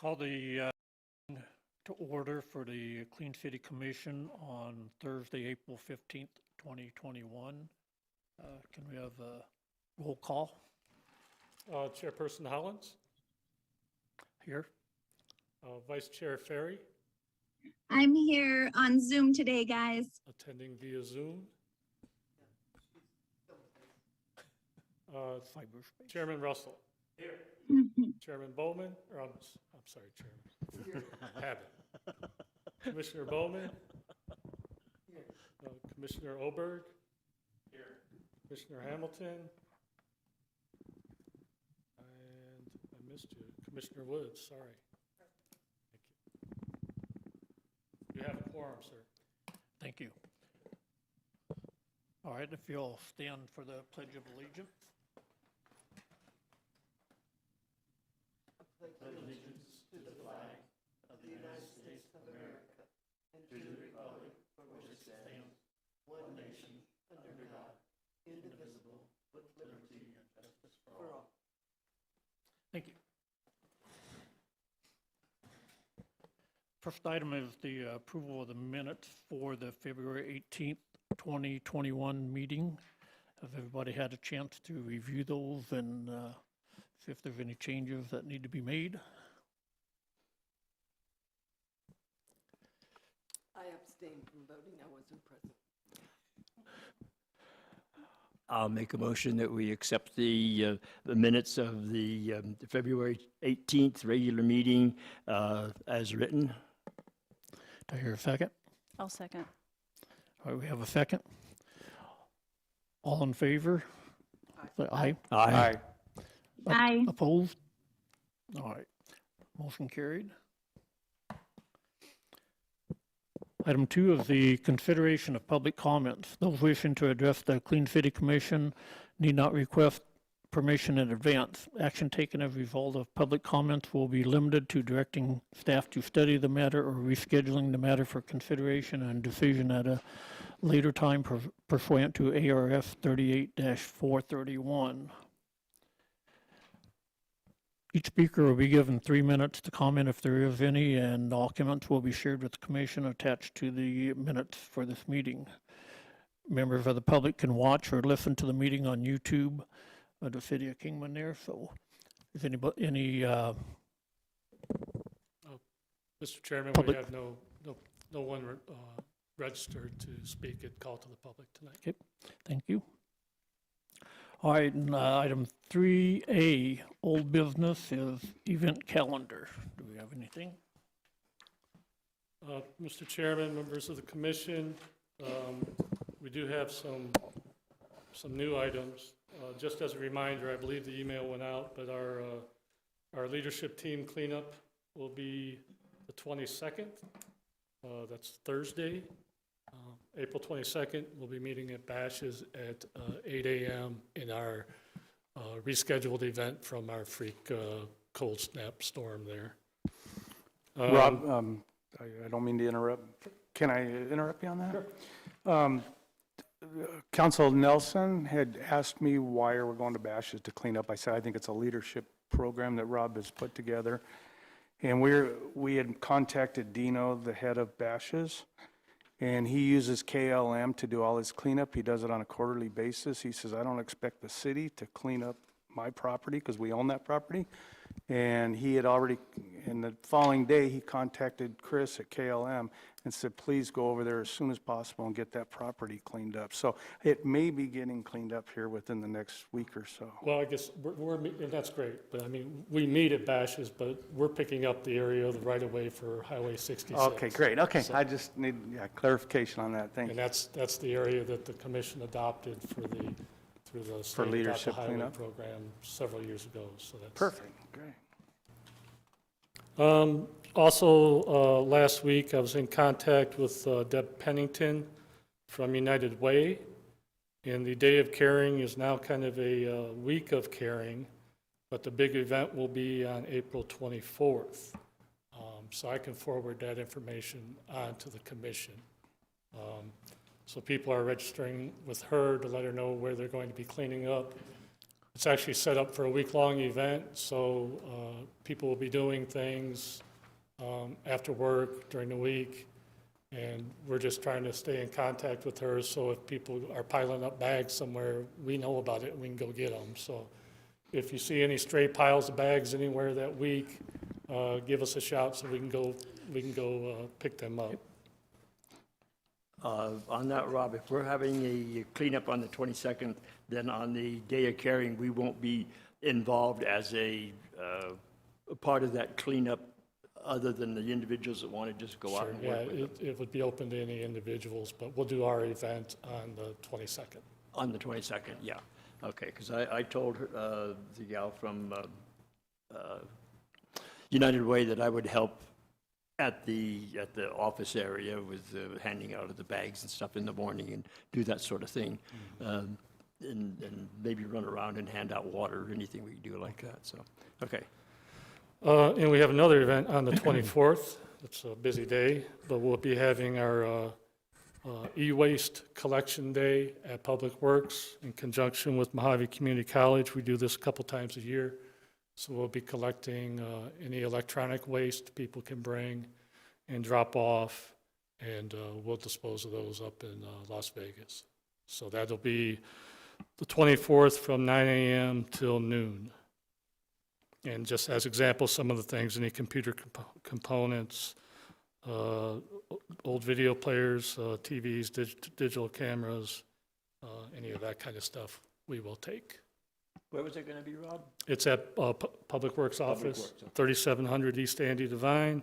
Call the to order for the Clean City Commission on Thursday, April 15th, 2021. Can we have a roll call Chairperson Hollins, here? Vice Chair Ferry, I'm here on Zoom today, guys. attending via Zoom. Cyberspace. Chairman Russell. Here. Chairman Bowman, or I'm sorry, Chairman. Habit. Commissioner Bowman. Here. Commissioner Oberg. Here. Commissioner Hamilton. And I missed you. Commissioner Woods, sorry. Thank you. You have a quorum, sir. Thank you. All right, if you'll stand for the Pledge of Allegiance. Pledge allegiance to the flag of the United States of America and to the republic for which it stands, one nation, under God, indivisible, with liberty and justice for all. Thank you. First item is the approval of the minutes for the February 18th, 2021 meeting. Have everybody had a chance to review those and see if there's any changes that need to be made? I abstained from voting. I wasn't present. I'll make a motion that we accept the minutes of the February 18th regular meeting as written. Do I hear a second? I'll second. All right, we have a second. All in favor? Say aye. Aye. Aye. Opposed? All right, motion carried. Item 2 is the consideration of public comments. Those wishing to address the Clean City Commission need not request permission in advance. Action taken as a result of public comments will be limited to directing staff to study the matter or rescheduling the matter for consideration and decision at a later time pursuant to ARS 38-431. Each speaker will be given 3 minutes to comment if there is any, and documents will be shared with the commission attached to the minutes for this meeting. Members of the public can watch or listen to the meeting on YouTube of the city of Kingman there. So is anybody, Mr. Chairman, Public. we have no one registered to speak at call to the public tonight. Okay, thank you. All right, and, item 3A, old business, is event calendar. Do we have anything? Mr. Chairman, members of the commission, we do have some new items. Just as a reminder, I believe the email went out, but our leadership team cleanup will be the 22nd. That's Thursday. April 22nd, we'll be meeting at Bashes at 8 a.m. in our rescheduled event from our freak cold snap storm there. Rob, I don't mean to interrupt. Can I interrupt you on that? Sure. Council Nelson had asked me why are we going to Bashes to clean up. I said I think it's a leadership program that Rob has put together. And we had contacted Dino, the head of Bashes, and he uses KLM to do all his cleanup. He does it on a quarterly basis. He says, I don't expect the city to clean up my property because we own that property. And he had already, in the following day, he contacted Chris at KLM and said, please go over there as soon as possible and get that property cleaned up. So it may be getting cleaned up here within the next week or so. Well, I guess and that's great, but I mean, we meet at Bashes, but we're picking up the area of the right-of-way for Highway 66. Okay, great. Okay, So- I just need clarification on that. Thank And you. that's the area that the commission adopted through the state leadership highway cleanup? program several years ago. So that's Perfect, great. Also, last week I was in contact with Deb Pennington from United Way, and the Day of Caring is now kind of a week of caring, but the big event will be on April 24th. So I can forward that information on to the commission. So people are registering with her to let her know where they're going to be cleaning up. It's actually set up for a week-long event, so people will be doing things after work, during the week, and we're just trying to stay in contact with her, so if people are piling up bags somewhere, we know about it and we can go get them. So if you see any stray piles of bags anywhere that week, give us a shout so we can go pick them up. On that, Rob, if we're having a cleanup on the 22nd, then on the day of carrying, we won't be involved as a part of that cleanup other than the individuals that want to just go out Sure, and yeah, work with them. it would be open to any individuals, but we'll do our event on the 22nd. On the 22nd, yeah. Okay, because I told her, the gal from United Way that I would help at the office area with handing out of the bags and stuff in the morning and do that sort of thing. And maybe run around and hand out water or anything we can do like that, so, okay. And we have another event on the 24th. It's a busy day, but we'll be having our e-waste collection day at Public Works in conjunction with Mojave Community College. We do this a couple times a year. So we'll be collecting any electronic waste people can bring and drop off, and we'll dispose of those up in Las Vegas. So that'll be the 24th from 9 a.m. till noon. And just as examples, some of the things, any computer components, old video players, TVs, digital cameras, any of that kind of stuff we will take. Where was it going to be, Rob? It's at Public Works office, 3700 East Andy Devine,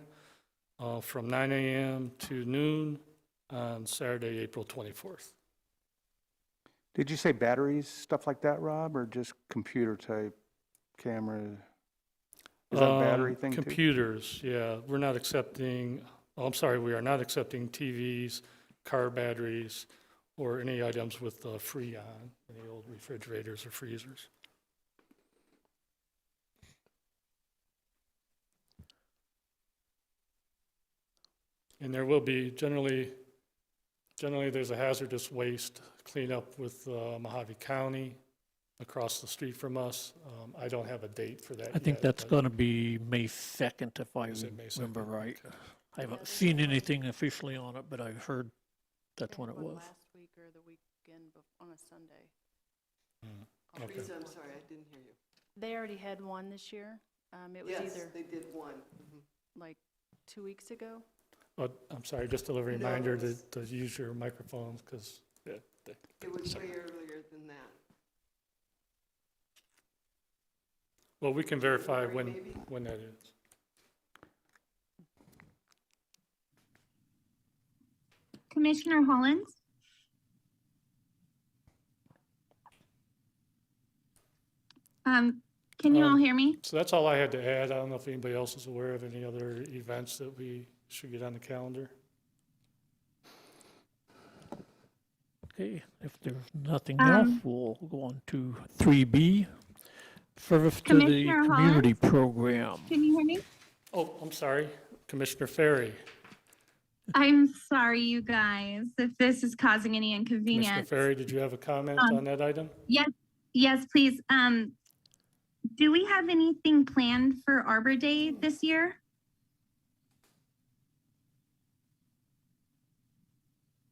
from 9 a.m. to noon on Saturday, April 24th. Did you say batteries, stuff like that, Rob, or just computer type camera? Is that a battery thing too? Computers, yeah. We're not accepting, I'm sorry, we are not accepting TVs, car batteries, or any items with Freon, any old refrigerators or freezers. And there will be, generally there's a hazardous waste cleanup with Mojave County across the street from us. I don't have a date for that yet. I think that's but- going to be May 2nd, if I Is it May 2nd? remember right. Okay. I haven't seen anything officially on it, but I heard that's when it was. Last week or the weekend on a Sunday. Okay. Teresa, I'm sorry, I didn't hear you. They already had one this year. It was Yes, either they did one. Mhm. like 2 weeks ago. I'm sorry, just a little reminder it was- to use your microphones, because, It was way earlier than that. well, we can verify February, maybe? when that is. Commissioner Hollins? Can you all hear me? So that's all I had to add. I don't know if anybody else is aware of any other events that we should get on the calendar. Okay, if there's nothing else, we'll go on to 3B, service to the Commissioner community program. Can you hear me? Oh, I'm sorry, Commissioner Ferry. I'm sorry, you guys, if this is causing any Commissioner inconvenience. Ferry, did you have a comment on that item? Yes, please. Do we have anything planned for Arbor Day this year?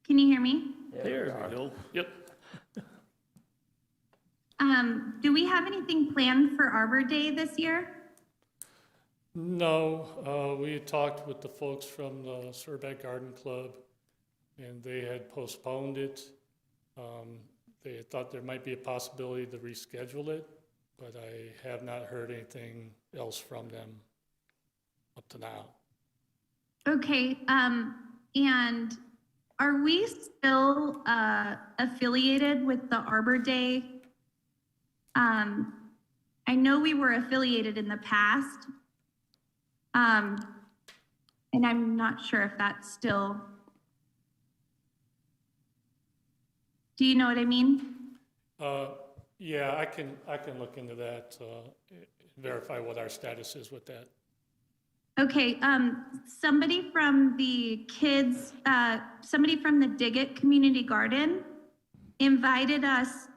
Can you hear me? There we go. Yep. Do we have anything planned for Arbor Day this year? No, we had talked with the folks from the Surbat Garden Club, and they had postponed it. They had thought there might be a possibility to reschedule it, but I have not heard anything else from them up to now. Okay, and are we still affiliated with the Arbor Day? I know we were affiliated in the past. And I'm not sure if that's still. Do you know what I mean? Yeah, I can look into that, verify what our status is with that. Okay, somebody from the kids, somebody from the Diggett Community Garden invited us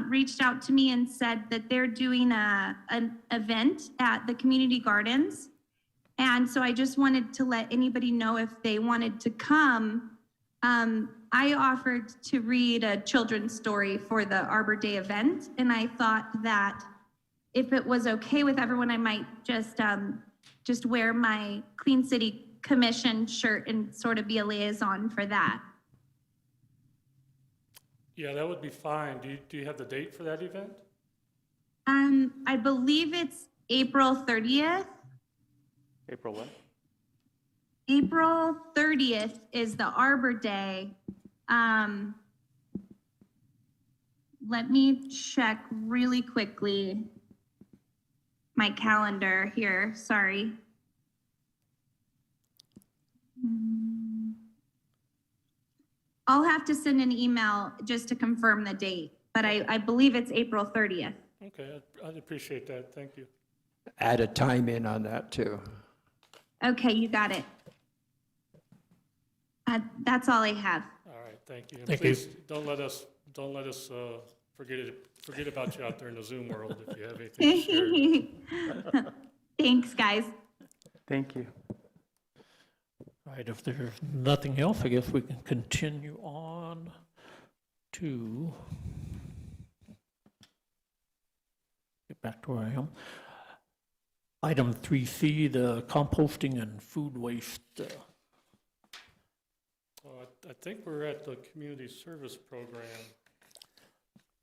reached out to me and said that they're doing an event at the community gardens. And so I just wanted to let anybody know if they wanted to come. I offered to read a children's story for the Arbor Day event, and I thought that if it was okay with everyone, I might just wear my Clean City Commission shirt and sort of be a liaison for that. Yeah, that would be fine. Do you have the date for that event? I believe it's April 30th. April what? April 30th is the Arbor Day. Let me check really quickly my calendar here, sorry. I'll have to send an email just to confirm the date, but I believe it's April 30th. Okay, I'd appreciate that. Thank you. Add a time in on that, too. Okay, you got it. That's all I have. All right, thank you. And Thank you. please don't let us forget about you out there in the Zoom world if you have anything to share. Thanks, guys. Thank you. All right, if there's nothing else, I guess we can continue on to, get back to where I am. Item 3C, the composting and food waste. I think we're at the community service program.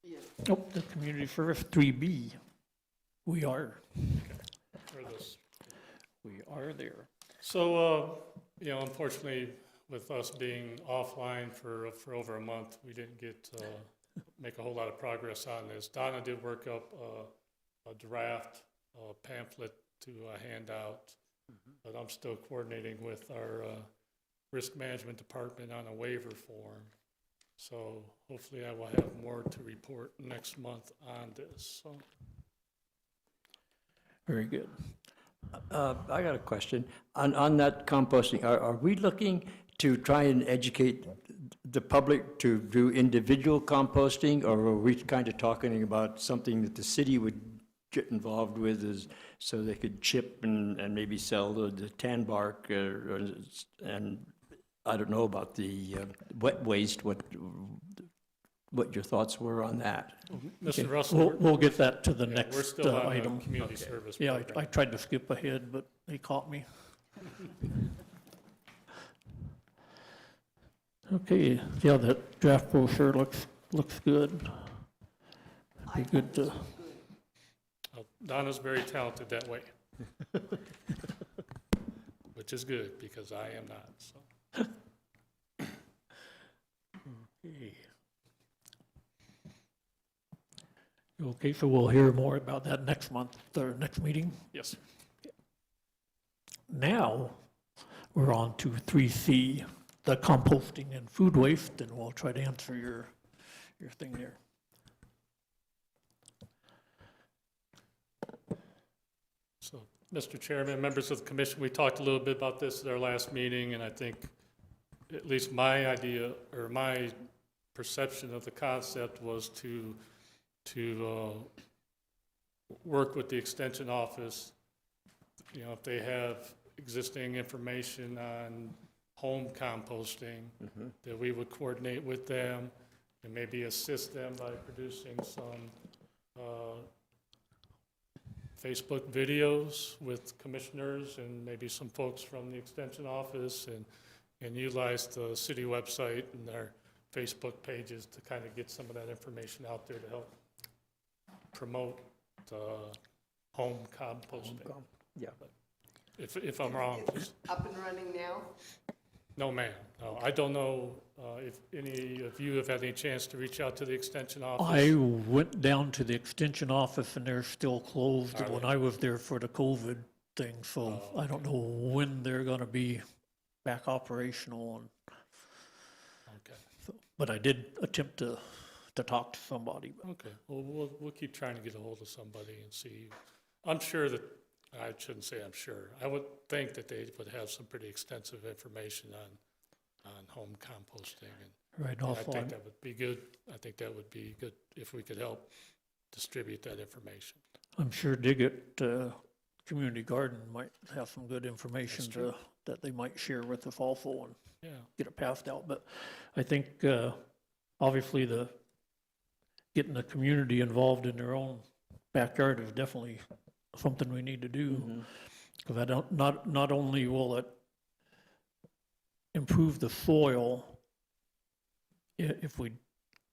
Yes. Oh, the community service 3B. We are For this. there. So, unfortunately, with us being offline for over a month, we didn't make a whole lot of progress on this. Donna did work up a draft pamphlet to hand out, but I'm still coordinating with our risk management department on a waiver form. So hopefully I will have more to report next month on this. So. Very good. I got a question. On that composting, are we looking to try and educate the public to do individual composting, or are we kind of talking about something that the city would get involved with, so they could chip and maybe sell the tan bark, and I don't know about the wet waste, what your thoughts were on that? Mr. Okay, Russell, we'll get that to the we're next still on item. the community service Yeah, program. I tried to skip ahead, but they caught me. Okay, yeah, that draft brochure looks good. Be good to, Donna's very talented that way. Which is good, because I am not, so. okay, so we'll hear more about that next month, or next meeting. Yes, Now, we're on to 3C, the composting and food waste, and we'll try to answer your thing there. so, Mr. Chairman, members of the commission, we talked a little bit about this at our last meeting, and I think at least my idea, or my perception of the concept was to work with the extension office, if they have existing information on home composting, that we would coordinate with them and maybe assist them by producing some Facebook videos with commissioners and maybe some folks from the extension office, and utilize the city website and their Facebook pages to kind of get some of that information out there to help promote home composting. Yeah. If I'm wrong, Is it up and running now? no, ma'am. No, I don't know if any of you have had any chance to reach out to the extension office. I went down to the extension office and they're still closed Are when they? I was there for the COVID thing, so Oh, I don't know when they're gonna be back operational. And Okay, so, but I did attempt to talk to somebody. okay. Well, we'll keep trying to get a hold of somebody and see. I'm sure that, I shouldn't say I'm sure, I would think that they would have some pretty extensive information on home composting. And Right, And I also, think that would be good. I think that would be good if we could help distribute that information. I'm sure Diggett Community Garden might have some good information true. that they might share with us also and Yeah. get it passed out. But I think obviously getting the community involved in their own backyard is definitely something we need to do. Because not only will it improve the soil, if we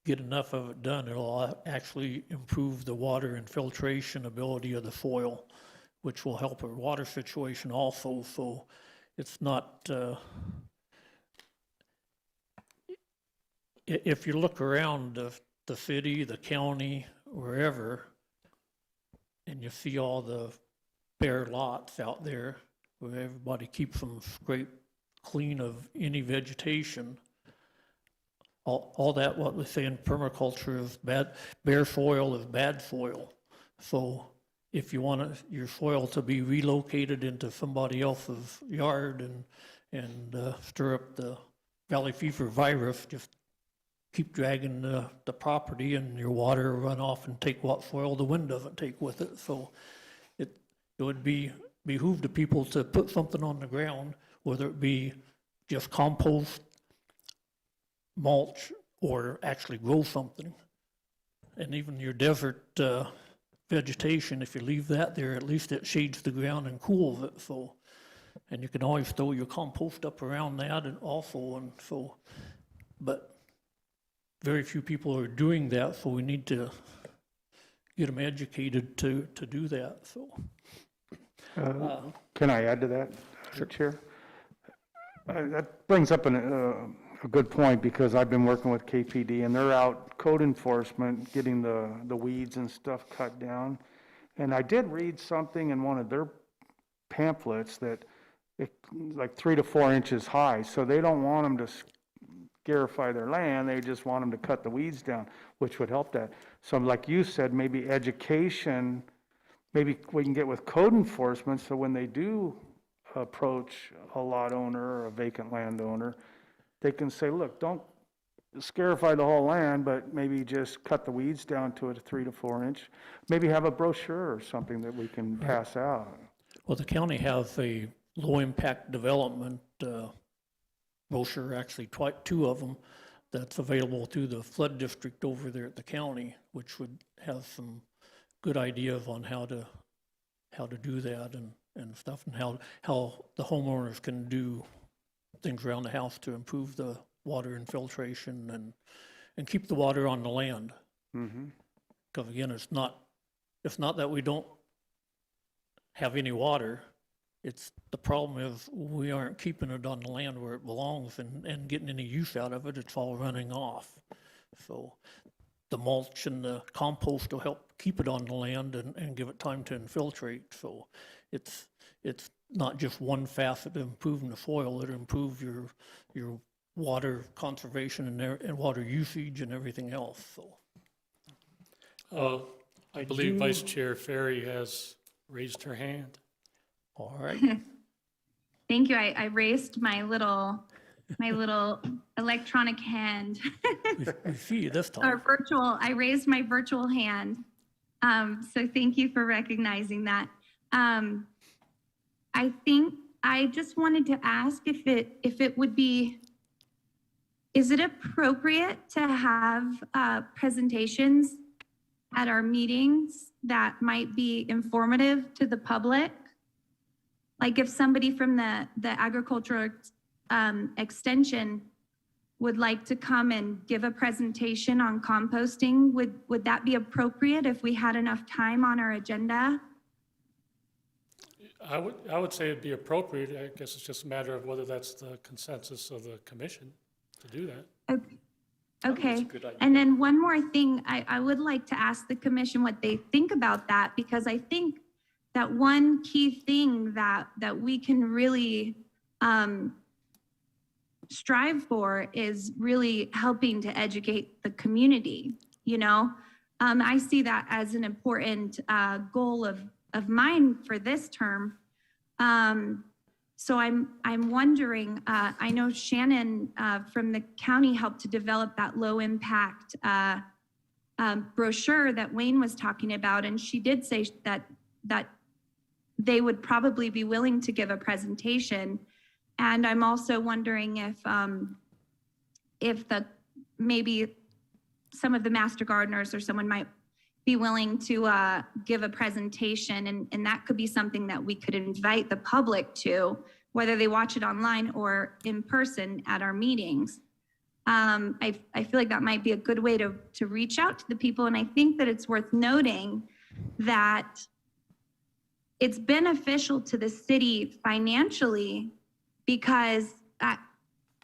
get enough of it done, it'll actually improve the water infiltration ability of the soil, which will help our water situation also. So it's not, if you look around the city, the county, wherever, and you see all the bare lots out there where everybody keeps them scraped clean of any vegetation, all that, what we say in permaculture is bad, bare soil is bad soil. So if you want your soil to be relocated into somebody else's yard and stir up the valley fever virus, just keep dragging the property and your water will run off and take what soil the wind doesn't take with it. So it would behoove the people to put something on the ground, whether it be just compost, mulch, or actually grow something. And even your desert vegetation, if you leave that there, at least it shades the ground and cools it. So, and you can always throw your compost up around that and also, and so, but very few people are doing that, so we need to get them educated to do that, so. Can I add to that, Chair? That brings up a good point, because I've been working with KPD, and they're out code enforcement, getting the weeds and stuff cut down. And I did read something in one of their pamphlets that like 3 to 4 inches high, so they don't want them to scarify their land, they just want them to cut the weeds down, which would help that. So like you said, maybe education, maybe we can get with code enforcement, so when they do approach a lot owner or a vacant landowner, they can say, look, don't scarify the whole land, but maybe just cut the weeds down to a 3 to 4 inch. Maybe have a brochure or something that we can pass out. Well, the county has a low-impact development brochure, actually two of them, that's available through the flood district over there at the county, which would have some good ideas on how to do that and stuff, and how the homeowners can do things around the house to improve the water infiltration and keep the water on the land. Because again, it's not that we don't have any water. It's the problem is we aren't keeping it on the land where it belongs and getting any use out of it. It's all running off. So the mulch and the compost will help keep it on the land and give it time to infiltrate. So it's not just one facet of improving the soil. It'll improve your water conservation and water usage and everything else. So I believe Vice Chair Ferry has raised her hand. all right. Thank you. I raised my little electronic hand. We see you this Or time. virtual, I raised my virtual hand. So thank you for recognizing that. I think I just wanted to ask if it would be, is it appropriate to have presentations at our meetings that might be informative to the public? Like if somebody from the agricultural extension would like to come and give a presentation on composting, would that be appropriate if we had enough time on our agenda? I would say it'd be appropriate. I guess it's just a matter of whether that's the consensus of the commission to do that. Okay. And then one more thing, I would like to ask the commission what they think about that, because I think that one key thing that we can really strive for is really helping to educate the community, you know? I see that as an important goal of mine for this term. So I'm wondering, I know Shannon from the county helped to develop that low impact brochure that Wayne was talking about, and she did say that they would probably be willing to give a presentation. And I'm also wondering if maybe some of the master gardeners or someone might be willing to give a presentation, and that could be something that we could invite the public to, whether they watch it online or in person at our meetings. I feel like that might be a good way to reach out to the people, and I think that it's worth noting that it's beneficial to the city financially, because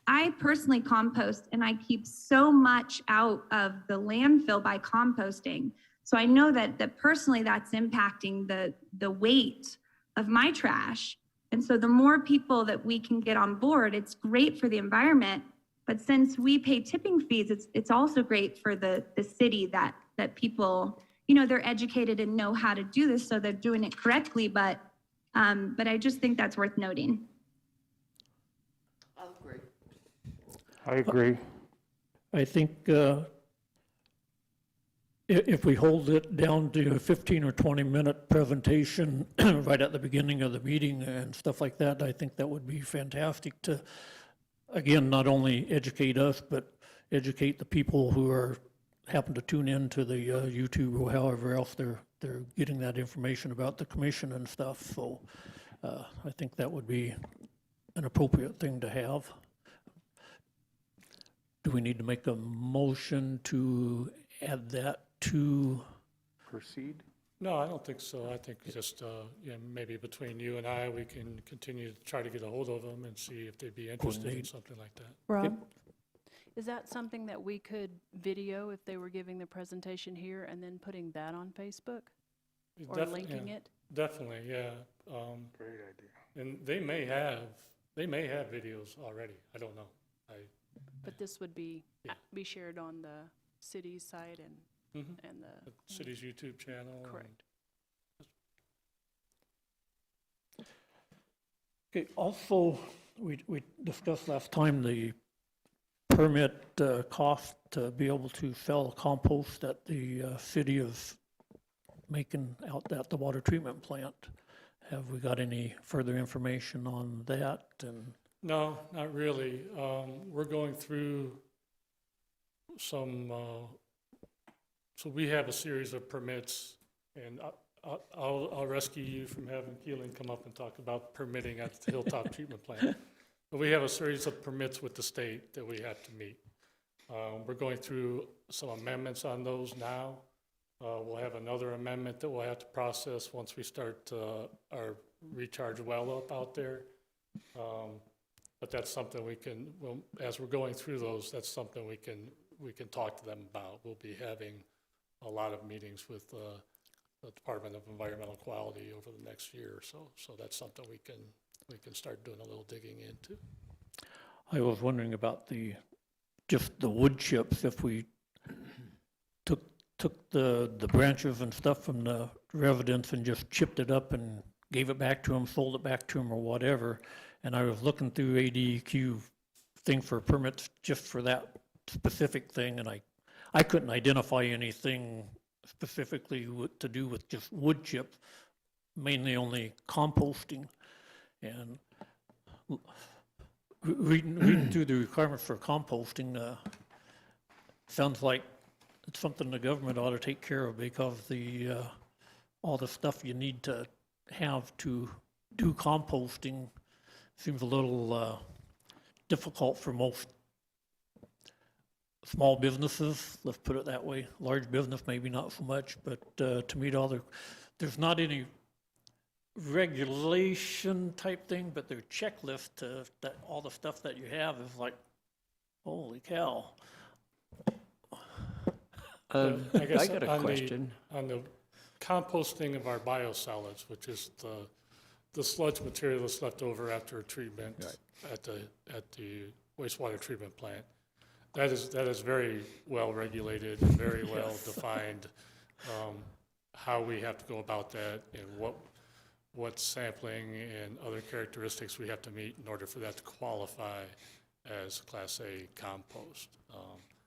I personally compost and I keep so much out of the landfill by composting. So I know that personally that's impacting the weight of my trash. And so the more people that we can get on board, it's great for the environment. But since we pay tipping fees, it's also great for the city that people, you know, they're educated and know how to do this, so they're doing it correctly. But I just think that's worth noting. I'll agree. I agree. I think if we hold it down to a 15 or 20-minute presentation right at the beginning of the meeting and stuff like that, I think that would be fantastic to, again, not only educate us, but educate the people who happen to tune in to the YouTube or however else they're getting that information about the commission and stuff. So I think that would be an appropriate thing to have. Do we need to make a motion to add that to? Proceed. No, I don't think so. I think just, maybe between you and I, we can continue to try to get a hold of them and see if they'd be interested in Coordinate. something like that. Rob, is that something that we could video if they were giving the presentation here and then putting that on Facebook or linking it? Definitely, yeah. Great idea. And they may have videos already. I don't know. But this would be Yeah. shared on the city's site and Mhm. the. The city's YouTube channel. and- Correct. Okay, also, we discussed last time the permit cost to be able to sell compost that the city is making out at the water treatment plant. Have we got any further information on that? And No, not really. We're going through some, so we have a series of permits, and I'll rescue you from having Keelan come up and talk about permitting at the Hilltop Treatment Plant. But we have a series of permits with the state that we have to meet. We're going through some amendments on those now. We'll have another amendment that we'll have to process once we start our recharge well up out there. But that's something we can, well, as we're going through those, that's something we can talk to them about. We'll be having a lot of meetings with the Department of Environmental Quality over the next year or so. So that's something we can start doing a little digging into. I was wondering about just the wood chips, if we took the branches and stuff from the residents and just chipped it up and gave it back to them, sold it back to them or whatever. And I was looking through ADQ thing for permits just for that specific thing, and I couldn't identify anything specifically to do with just wood chips, mainly only composting. And reading through the requirements for composting, sounds like it's something the government ought to take care of, because all the stuff you need to have to do composting seems a little difficult for most small businesses, let's put it that way. Large business, maybe not so much, but to meet all there's not any regulation type thing, but their checklist to that all the stuff that you have is like, holy cow. I guess I got a on question. On the composting of our biosolids, which is the sludge material that's left over after a treatment at the wastewater treatment plant. That is very well regulated and very well defined, how we have to go about that and what sampling and other characteristics we have to meet in order for that to qualify as Class A compost.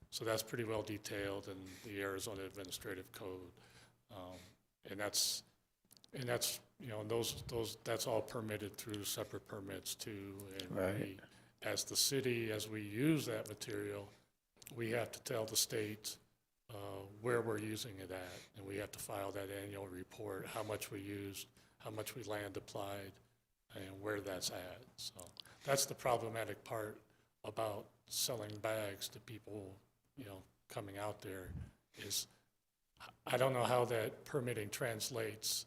So that's pretty well detailed in the Arizona Administrative Code. And that's, you know, that's all permitted through separate permits too. And Right. as the city, as we use that material, we have to tell the state where we're using it at, and we have to file that annual report, how much we used, how much we land applied, and where that's at. So that's the problematic part about selling bags to people, you know, coming out there, is I don't know how that permitting translates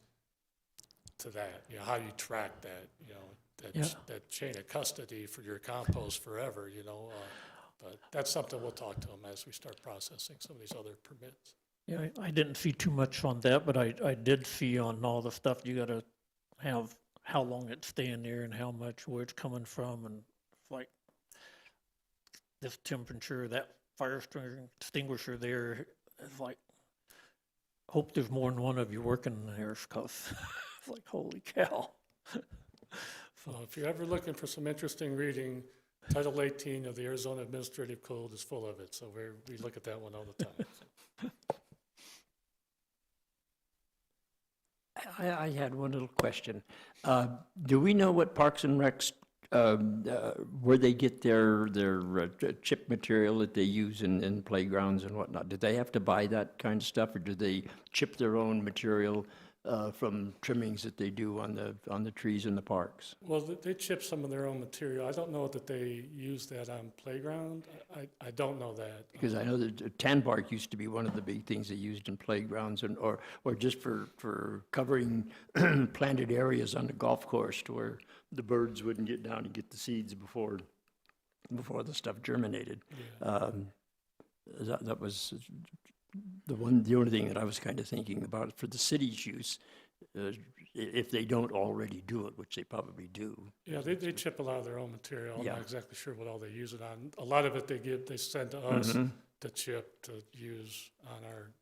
to that, you know, how you track that, you know, Yeah. that chain of custody for your compost forever, you know. But that's something we'll talk to them as we start processing some of these other permits. Yeah, I didn't see too much on that, but I did see on all the stuff, you gotta have how long it's staying there and how much, where it's coming from, and like this temperature, that fire extinguisher there, it's like, hope there's more than one of you working there, because it's like, holy cow. So if you're ever looking for some interesting reading, Title 18 of the Arizona Administrative Code is full of it, so we look at that one all the time. I had one little question. Do we know what Parks and Recs, where they get their chip material that they use in playgrounds and whatnot? Do they have to buy that kind of stuff, or do they chip their own material from trimmings that they do on the trees in the parks? Well, they chip some of their own material. I don't know that they use that on playground. I don't know that. Because I know that tan bark used to be one of the big things they used in playgrounds, and or just for covering planted areas on the golf course to where the birds wouldn't get down and get the seeds before the stuff germinated. Yeah. That was the only thing that I was kind of thinking about for the city's use, if they don't already do it, which they probably do. Yeah, they chip a lot of their own material. I'm Yeah. not exactly sure what all they use it on. A lot of it they send to us to chip, to use on our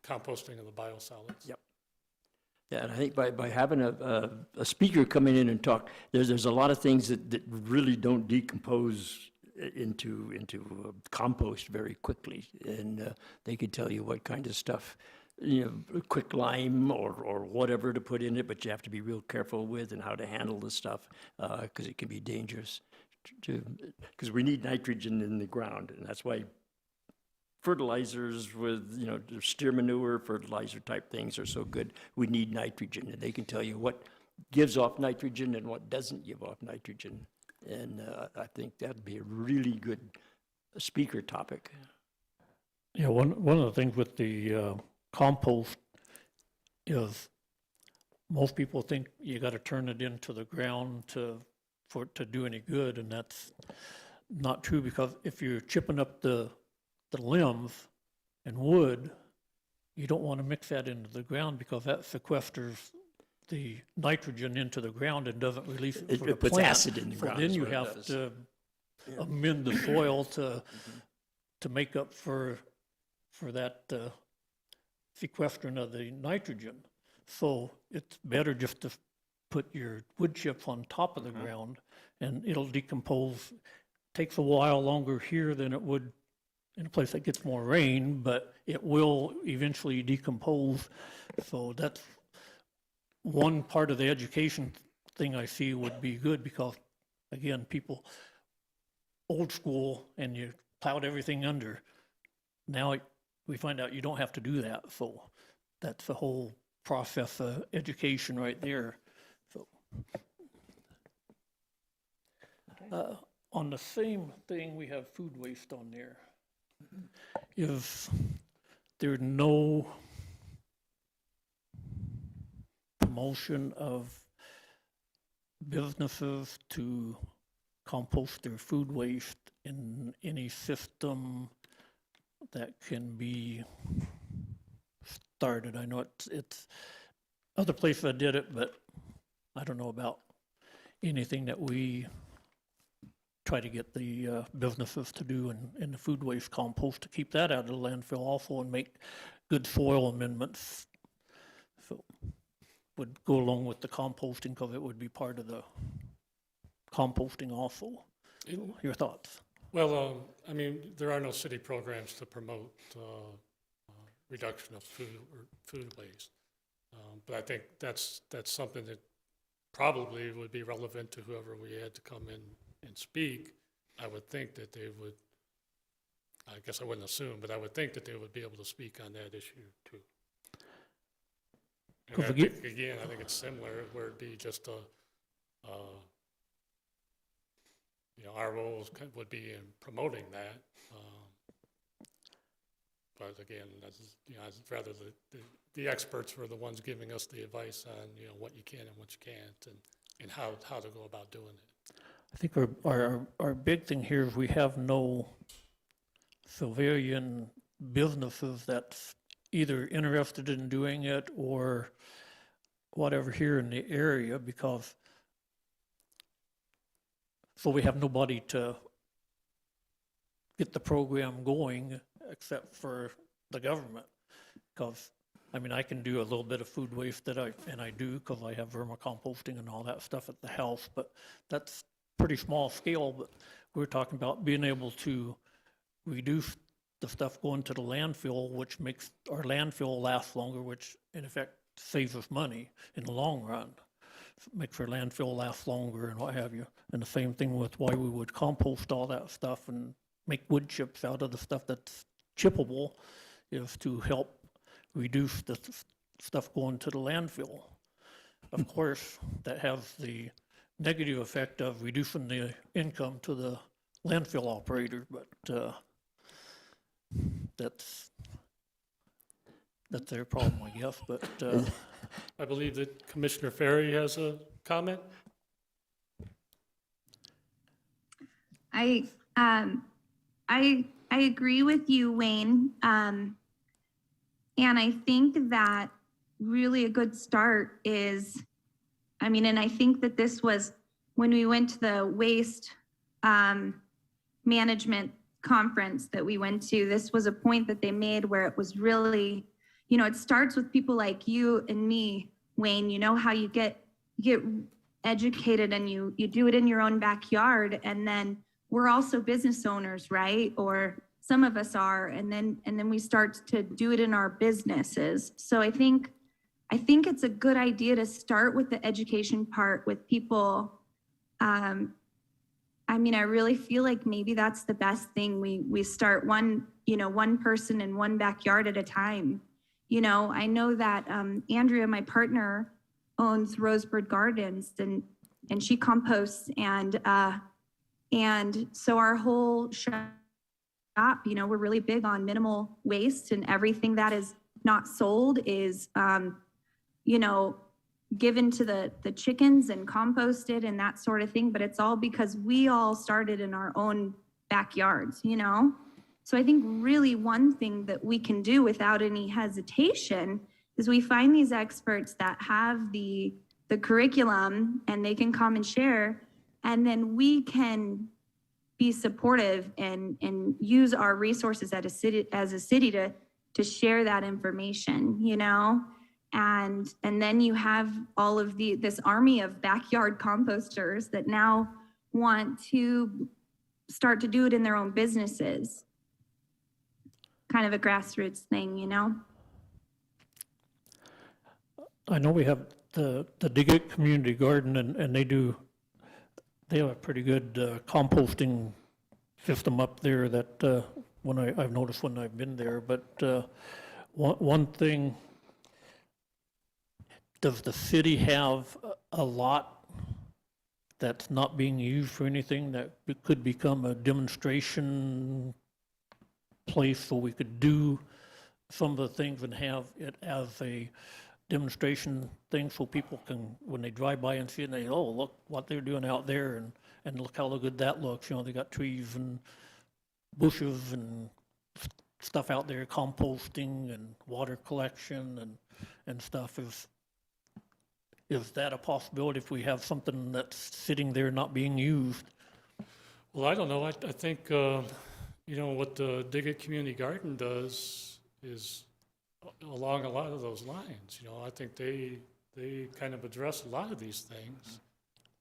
composting of the biosolids. Yep. Yeah, and I think by having a speaker coming in and talk, there's a lot of things that really don't decompose into compost very quickly, and they could tell you what kind of stuff, you know, quick lime or whatever to put in it, but you have to be real careful with and how to handle the stuff, because it can be dangerous because we need nitrogen in the ground, and that's why fertilizers with, you know, steer manure, fertilizer type things are so good. We need nitrogen, and they can tell you what gives off nitrogen and what doesn't give off nitrogen. And I think that'd be a really good speaker topic. Yeah, one of the things with the compost is most people think you got to turn it into the ground for it to do any good, and that's not true, because if you're chipping up the limbs and wood, you don't want to mix that into the ground, because that sequesters the nitrogen into the ground and doesn't release it for the It puts plant. acid in the ground. So then is you what it have does. to amend the soil to make up for that sequestering of the nitrogen. So it's better just to put your wood chips on top of the ground, and it'll decompose. Takes a while longer here than it would in a place that gets more rain, but it will eventually decompose. So that's one part of the education thing I see would be good, because, again, people, old school, and you plowed everything under. Now we find out you don't have to do that, so that's the whole process of education right there. So, on the same thing, we have food waste on there. If there's no promotion of businesses to compost their food waste in any system that can be started. I know it's other places that did it, but I don't know about anything that we try to get the businesses to do in the food waste compost, to keep that out of the landfill also and make good soil amendments. So, would go along with the composting because it would be part of the composting also. Your thoughts? Well, I mean, there are no city programs to promote reduction of food waste. But I think that's something that probably would be relevant to whoever we had to come in and speak. I would think that they would, I guess I wouldn't assume, but I would think that they would be able to speak on that issue too. And I think, again, I think it's similar, where it'd be just our roles would be in promoting that. But again, I'd rather the experts were the ones giving us the advice on, what you can and what you can't, and how to go about doing it. I think our big thing here is we have no civilian businesses that's either interested in doing it or whatever here in the area, because so we have nobody to get the program going except for the government. Because, I mean, I can do a little bit of food waste and I do because I have vermicomposting and all that stuff at the house, but that's pretty small scale. But we're talking about being able to reduce the stuff going to the landfill, which makes our landfill last longer, which in effect saves us money in the long run. Makes our landfill last longer and what have you. And the same thing with why we would compost all that stuff and make wood chips out of the stuff that's chippable, is to help reduce the stuff going to the landfill. Of course, that has the negative effect of reducing the income to the landfill operator, but that's their problem, I guess. But I believe that Commissioner Ferry has a comment. I agree with you, Wayne. And I think that really a good start is, and I think that this was when we went to the waste management conference that we went to, this was a point that they made where it was really, it starts with people like you and me, Wayne. You know how you get educated and you do it in your own backyard, and then we're also business owners, right? Or some of us are, and then we start to do it in our businesses. So I think it's a good idea to start with the education part with people. I really feel like maybe that's the best thing. We start one person in one backyard at a time. I know that Andrea, my partner, owns Rosebud Gardens, and she composts, and so our whole shop, we're really big on minimal waste, and everything that is not sold is, given to the chickens and composted and that sort of thing. But it's all because we all started in our own backyards, So I think really one thing that we can do without any hesitation is we find these experts that have the curriculum and they can come and share, and then we can be supportive and use our resources as a city to share that information, and then you have all of this army of backyard composters that now want to start to do it in their own businesses. Kind of a grassroots thing, I know we have the Digit Community Garden, and they have a pretty good composting system up there that I've noticed when I've been there. But one thing, does the city have a lot that's not being used for anything that could become a demonstration place so we could do some of the things and have it as a demonstration thing so people can, when they drive by and see it, they, oh, look what they're doing out there, and look how good that looks. They got trees and bushes and stuff out there, composting and water collection and stuff. Is that a possibility if we have something that's sitting there not being used? Well, I don't know. I think, what the Digit Community Garden does is along a lot of those lines. I think they they kind of address a lot of these things.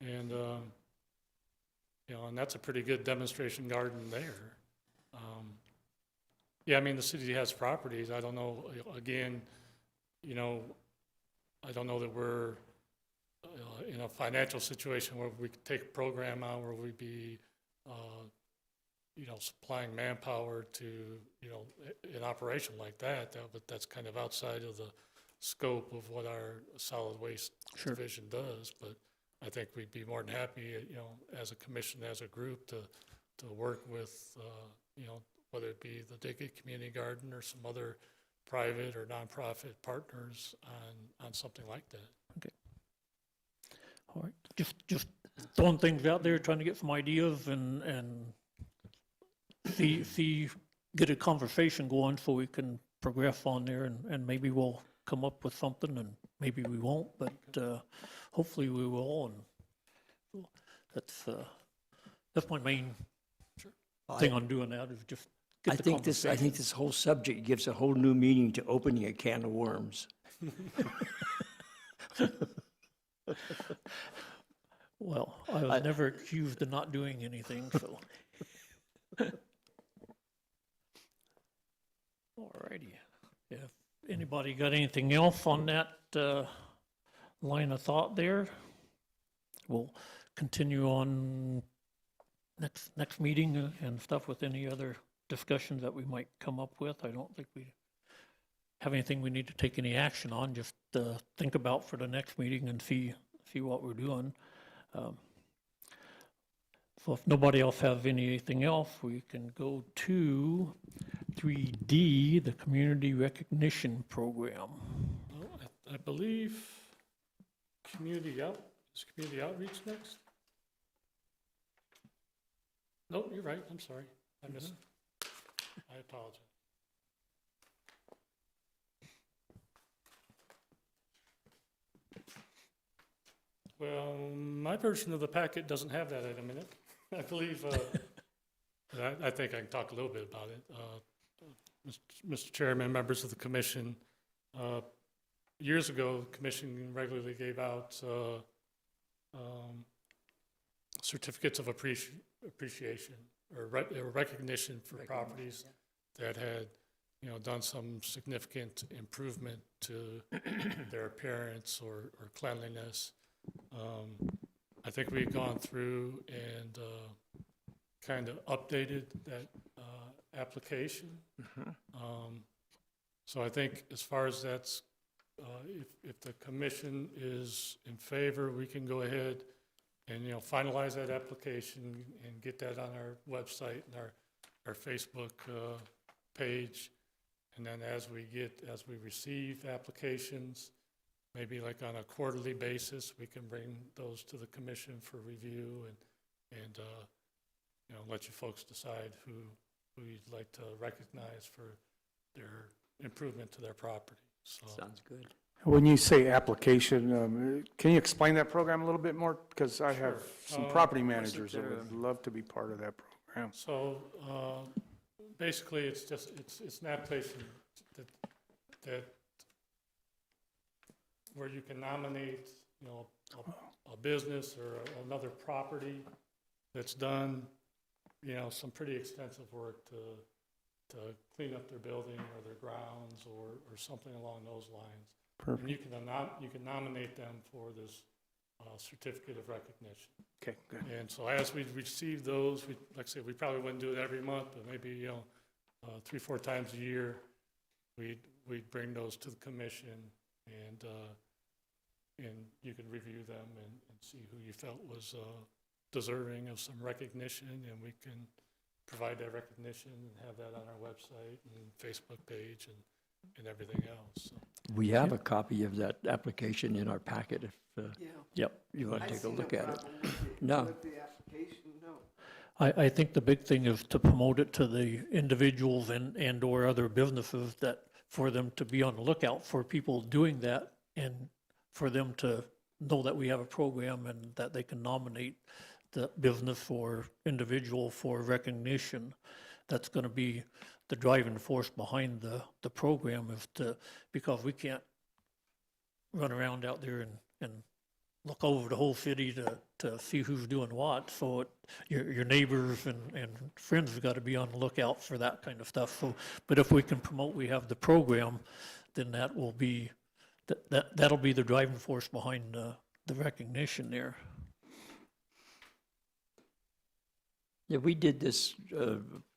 And, you know, and that's a pretty good demonstration garden there. Yeah, I mean, the city has properties. I don't know, again, you know, I don't know that we're in a financial situation where we could take a program out where we'd be, you know, supplying manpower to, you know, an operation like that, but that's kind of outside of the scope of what our solid waste Sure. division does. But I think we'd be more than happy, you know, as a commission, as a group, to work with, you know, whether it be the Dickey Community Garden or some other private or nonprofit partners on something like that. All right, just throwing things out there, trying to get some ideas and see, get a conversation going so we can progress on there, and maybe we'll come up with something, and maybe we won't, but hopefully we will, and that's my main thing on doing that, is just I get the think conversation. this whole subject gives a whole new meaning to opening a can of worms. Well, I was never accused of not doing anything, so. All righty. If anybody got anything else on that line of thought there, we'll continue on next meeting and stuff with any other discussions that we might come up with. I don't think we have anything we need to take any action on, just think about for the next meeting and see what we're doing. So if nobody else has anything else, we can go to 3D, the Community Recognition Program. Well, I believe is community outreach next? Nope, you're right, I'm sorry, I missed, I apologize. Well, my version of the packet doesn't have that item in it. I believe, I think I can talk a little bit about it. Mr. Chairman, members of the commission, years ago, the commission regularly gave out certificates of appreciation or recognition for properties that had, you know, done some significant improvement to their appearance or cleanliness. I think we've gone through and kind of updated that application. So I think as far as that's, if the commission is in favor, we can go ahead and, you know, finalize that application and get that on our website and our Facebook page. And then as we receive applications, maybe like on a quarterly basis, we can bring those to the commission for review and you know, let you folks decide who you'd like to recognize for their improvement to their property. So Sounds good. When you say application, can you explain that program a little bit more? Because I have some property managers that would love to be part of that program. So basically, it's an application that where you can nominate, you know, a business or another property that's done, you know, some pretty extensive work to clean up their building or their grounds or something along those lines. Perfect. And you can nominate them for this certificate of recognition. Okay, good. And so as we receive those, like I said, we probably wouldn't do it every month, but maybe, you know, 3-4 times a year, we'd bring those to the commission and you can review them and see who you felt was deserving of some recognition, and we can provide that recognition and have that on our website and Facebook page and everything else. So. We have a copy of that application in our packet if Yeah. Yep. you want I to take see a look no at it. problem with No. With the application, no. I think the big thing is to promote it to the individuals and or other businesses, that for them to be on the lookout for people doing that, and for them to know that we have a program and that they can nominate the business or individual for recognition. That's going to be the driving force behind the program, is to, because we can't run around out there and look over the whole city to see who's doing what. So your neighbors and friends have got to be on the lookout for that kind of stuff. So, but if we can promote, we have the program, then that will be, that'll be the driving force behind the recognition there. Yeah, we did this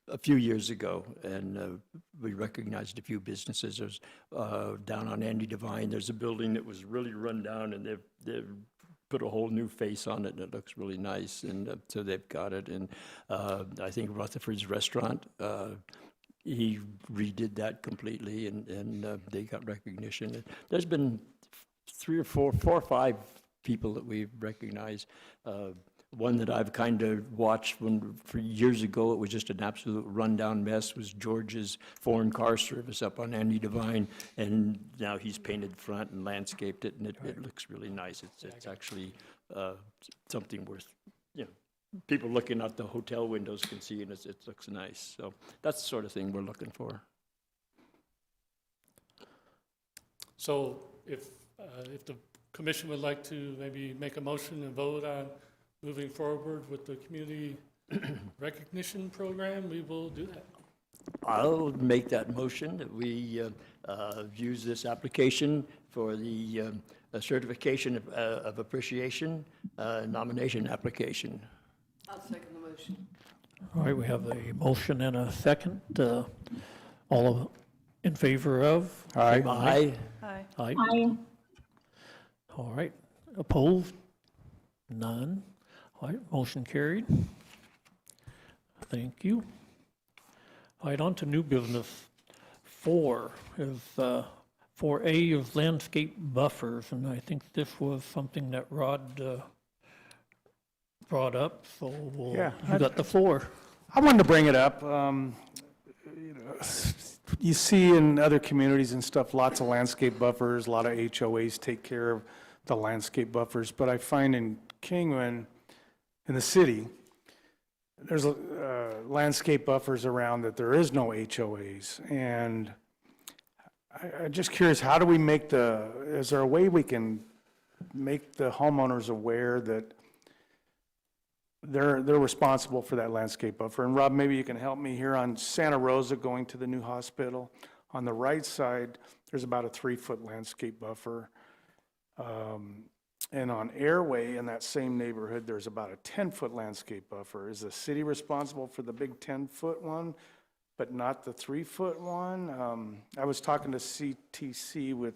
a few years ago, and we recognized a few businesses. There's down on Andy Devine, there's a building that was really run down, and they've put a whole new face on it, and it looks really nice, and so they've got it. And I think Rutherford's Restaurant, he redid that completely, and they got recognition. There's been four or five people that we've recognized. One that I've kind of watched for years ago, it was just an absolute rundown mess, was George's Foreign Car Service up on Andy Devine, and now he's painted the front and landscaped it, and it looks really nice. It's actually something worth, people looking out the hotel windows can see, and it looks nice. So that's the sort of thing we're looking for. So if the commission would like to maybe make a motion and vote on moving forward with the community recognition program, we will do that. I'll make that motion that we use this application for the certification of appreciation nomination application. I'll second the motion. All right, we have a motion and a second. All in favor of? Aye. Aye. Hi. Aye. All right, opposed? None. All right, motion carried. Thank you. All right, on to new business. 4 is 4A is landscape buffers, and I think this was something that Rod brought up, so Yeah, you got the floor. I wanted to bring it up. You see in other communities and stuff, lots of landscape buffers, a lot of HOAs take care of the landscape buffers, but I find in Kingman, in the city, there's landscape buffers around that there is no HOAs, and I'm just curious, how do we make is there a way we can make the homeowners aware that they're responsible for that landscape buffer? And Rob, maybe you can help me here on Santa Rosa going to the new hospital. On the right side, there's about a 3-foot landscape buffer. And on Airway in that same neighborhood, there's about a 10-foot landscape buffer. Is the city responsible for the big 10-foot one, but not the 3-foot one? I was talking to CTC with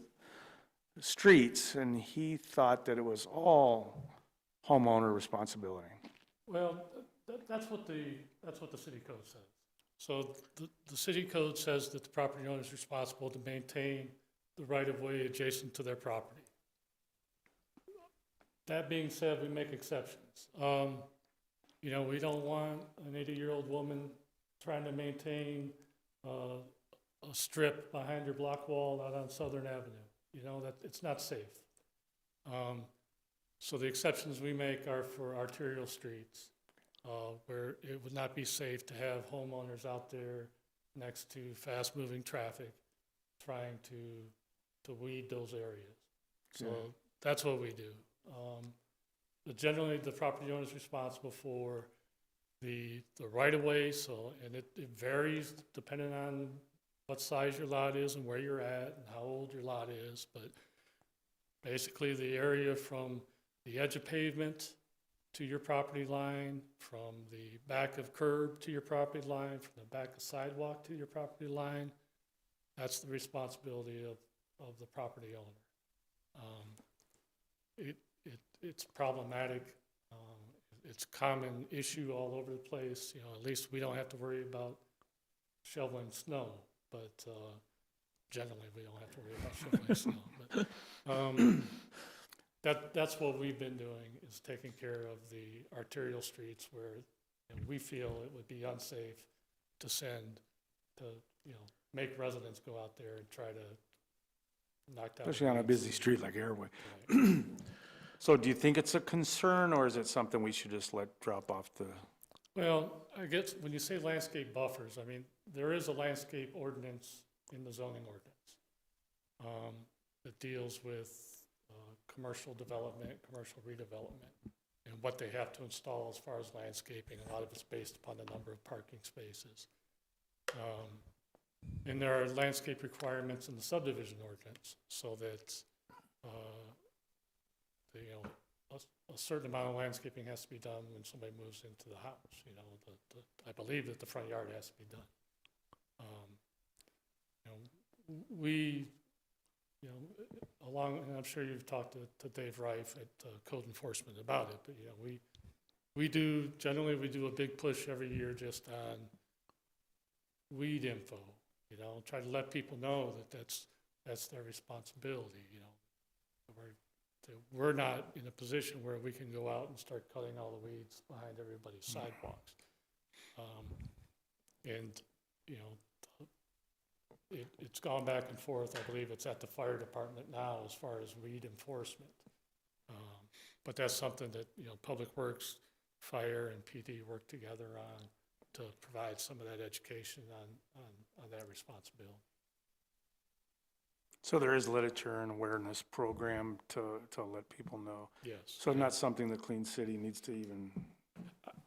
streets, and he thought that it was all homeowner responsibility. Well, that's what the city code says. So the city code says that the property owner is responsible to maintain the right-of-way adjacent to their property. That being said, we make exceptions. We don't want an 80-year-old woman trying to maintain a strip behind her block wall out on Southern Avenue. That it's not safe. So the exceptions we make are for arterial streets, where it would not be safe to have homeowners out there next to fast-moving traffic trying to weed those areas. So that's what we do. But generally, the property owner is responsible for the right-of-way, and it varies depending on what size your lot is and where you're at and how old your lot is, but basically the area from the edge of pavement to your property line, from the back of curb to your property line, from the back of sidewalk to your property line, that's the responsibility of the property owner. It's problematic. It's a common issue all over the place. At least we don't have to worry about shoveling snow, but generally we don't have to worry about shoveling snow. But that's what we've been doing, is taking care of the arterial streets where we feel it would be unsafe to make residents go out there and try to knock down. Especially on a busy street like Airway. So do you think it's a concern, or is it something we should just let drop off the? Well, I guess when you say landscape buffers, there is a landscape ordinance in the zoning ordinance that deals with commercial development, commercial redevelopment, and what they have to install as far as landscaping. A lot of it's based upon the number of parking spaces. And there are landscape requirements in the subdivision ordinance, so that, a certain amount of landscaping has to be done when somebody moves into the house, I believe that the front yard has to be done. And I'm sure you've talked to Dave Reif at Code Enforcement about it, but, we do a big push every year just on weed info, try to let people know that that's their responsibility, we're not in a position where we can go out and start cutting all the weeds behind everybody's sidewalks. It's gone back and forth. I believe it's at the fire department now as far as weed enforcement. But that's something that, Public Works, Fire, and PD work together on to provide some of that education on that responsibility. So there is literature and awareness program to let people know. Yes. So not something the Clean City needs to even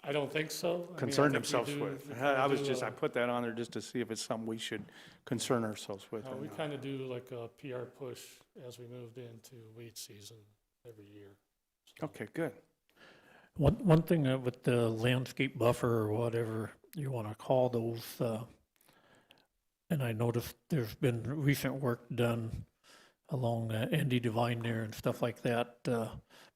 I don't think so. concern I think themselves we do- with. we I put that on there just to see if it's something we should concern ourselves with. or We not. kind of do like a PR push as we moved into weed season every year. So- Okay, good. One thing with the landscape buffer or whatever you want to call those, and I noticed there's been recent work done along Andy Devine there and stuff like that,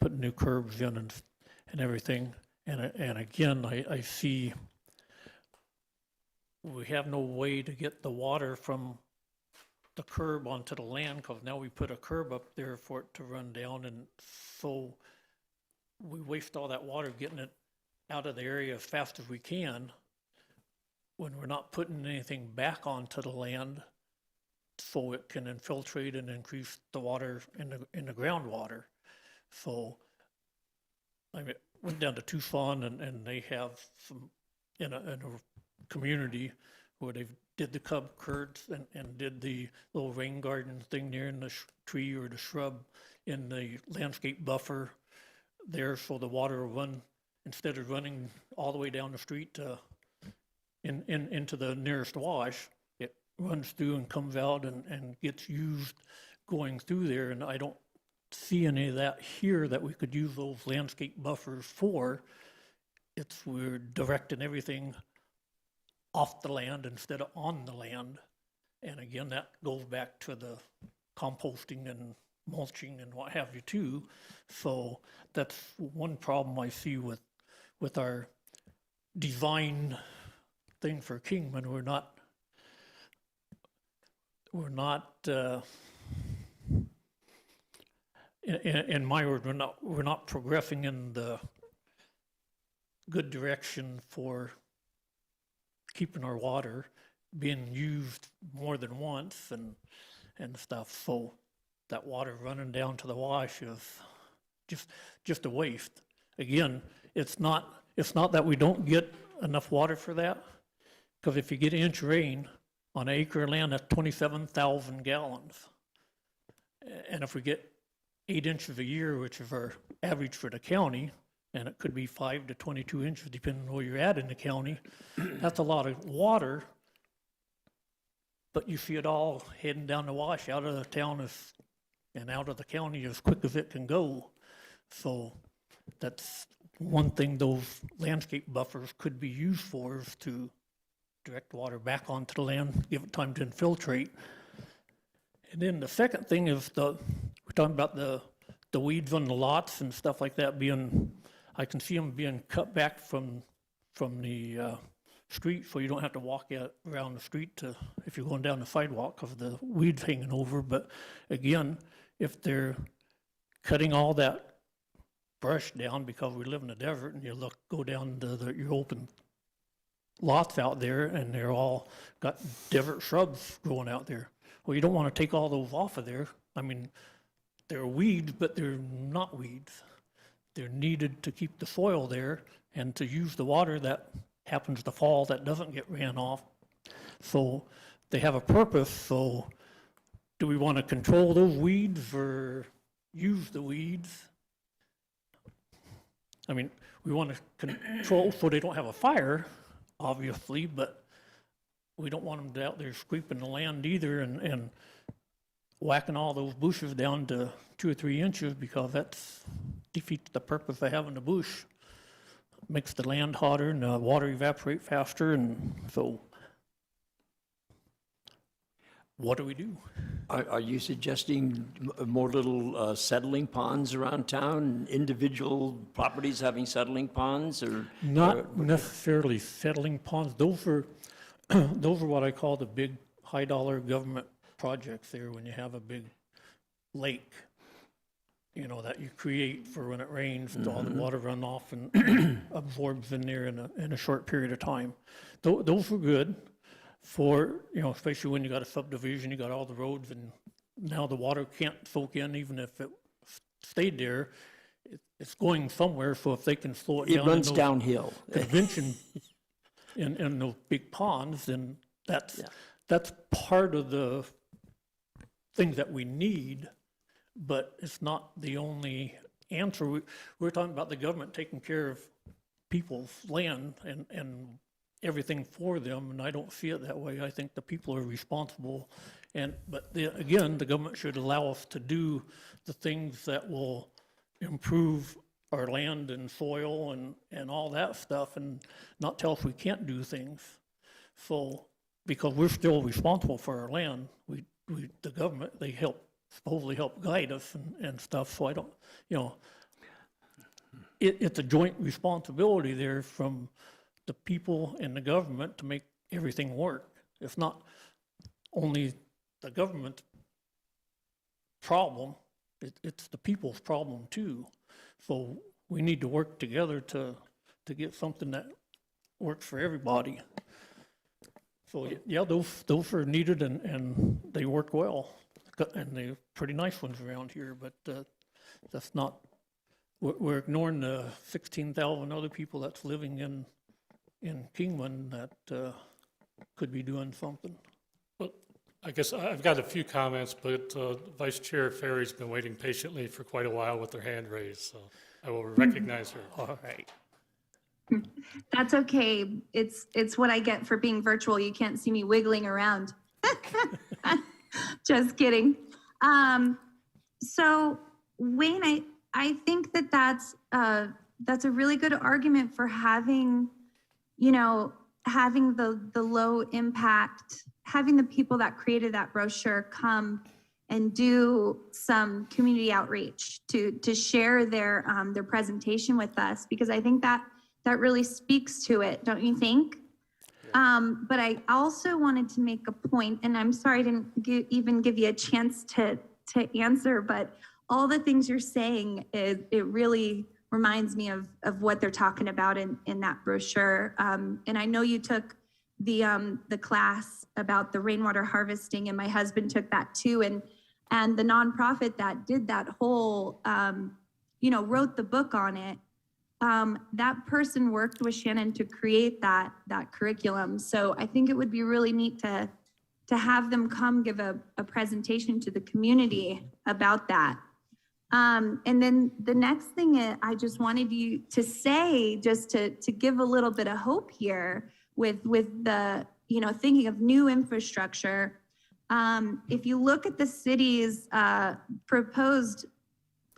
putting new curbs in and everything. And again, I see we have no way to get the water from the curb onto the land, because now we put a curb up there for it to run down, and so we waste all that water getting it out of the area as fast as we can when we're not putting anything back onto the land so it can infiltrate and increase the water in the groundwater. So I went down to Tucson, and they have some in a community where they did the cub curds and did the little rain garden thing there in the tree or the shrub in the landscape buffer there, so the water will run, instead of running all the way down the street into the nearest wash, it runs through and comes out and gets used going through there. And I don't see any of that here that we could use those landscape buffers for. We're directing everything off the land instead of on the land. And again, that goes back to the composting and mulching and what have you too. So that's one problem I see with our design thing for Kingman. We're not in my word, we're not progressing in the good direction for keeping our water being used more than once and stuff. So that water running down to the wash is just a waste. Again, it's not that we don't get enough water for that, because if you get an inch of rain on an acre of land, that's 27,000 gallons. And if we get 8 inches a year, which is our average for the county, and it could be 5 to 22 inches depending on where you're at in the county, that's a lot of water. But you see it all heading down the wash out of the town and out of the county as quick as it can go. So that's one thing those landscape buffers could be used for, is to direct water back onto the land, give it time to infiltrate. And then the second thing is we're talking about the weeds on the lots and stuff like that I can see them being cut back from the street, so you don't have to walk around the street if you're going down the sidewalk because the weeds hanging over. But again, if they're cutting all that brush down, because we live in the desert, and you go down to your open lots out there, and they're all got desert shrubs growing out there. Well, you don't want to take all those off of there. I mean, they're weeds, but they're not weeds. They're needed to keep the soil there and to use the water that happens to fall that doesn't get ran off. So they have a purpose. So do we want to control those weeds, or use the weeds. I mean, we want to control so they don't have a fire, obviously, but we don't want them out there scraping the land either and whacking all those bushes down to 2 or 3 inches, because that's defeats the purpose of having the bush. Makes the land hotter and the water evaporate faster, and so what do we do? Are you suggesting more little settling ponds around town, individual properties having settling ponds, or? Not necessarily settling ponds. Those are those are what I call the big high-dollar government projects there, when you have a big lake, you know, that you create for when it rains, all the water runoff and absorbs in there in a short period of time. Those were good for, you know, especially when you got a subdivision, you got all the roads, and now the water can't soak in, even if it stayed there. It's going somewhere, so if they can slow it down. It runs downhill. Convention in those big ponds, then that's part of the things that we need, but it's not the only answer. We're talking about the government taking care of people's land and everything for them, and I don't see it that way. I think the people are responsible, but again, the government should allow us to do the things that will improve our land and soil and all that stuff, and not tell us we can't do things. So, because we're still responsible for our land, the government, they supposedly help guide us and stuff, so I don't, you know, it's a joint responsibility there from the people and the government to make everything work. It's not only the government's problem, it's the people's problem too. So we need to work together to get something that works for everybody. So yeah, those are needed and they work well. And they're pretty nice ones around here, but that's not, we're ignoring the 16,000 other people that's living in Kingman that could be doing something. Well, I guess I've got a few comments, but Vice Chair Ferry's been waiting patiently for quite a while with her hand raised, so I will recognize her. All right. That's okay. It's what I get for being virtual. You can't see me wiggling around. Just kidding. So Wayne, I think that's a really good argument for having, you know, having the low impact, having the people that created that brochure come and do some community outreach to share their presentation with us, because I think that really speaks to it, don't you think? But I also wanted to make a point, and I'm sorry I didn't even give you a chance to answer, but all the things you're saying, it really reminds me of what they're talking about in that brochure. And I know you took the class about the rainwater harvesting, and my husband took that too. And the nonprofit that did that whole, wrote the book on it. That person worked with Shannon to create that curriculum. So I think it would be really neat to have them come give a presentation to the community about that. And then the next thing I just wanted you to say, just to give a little bit of hope here with the, thinking of new infrastructure. If you look at the city's proposed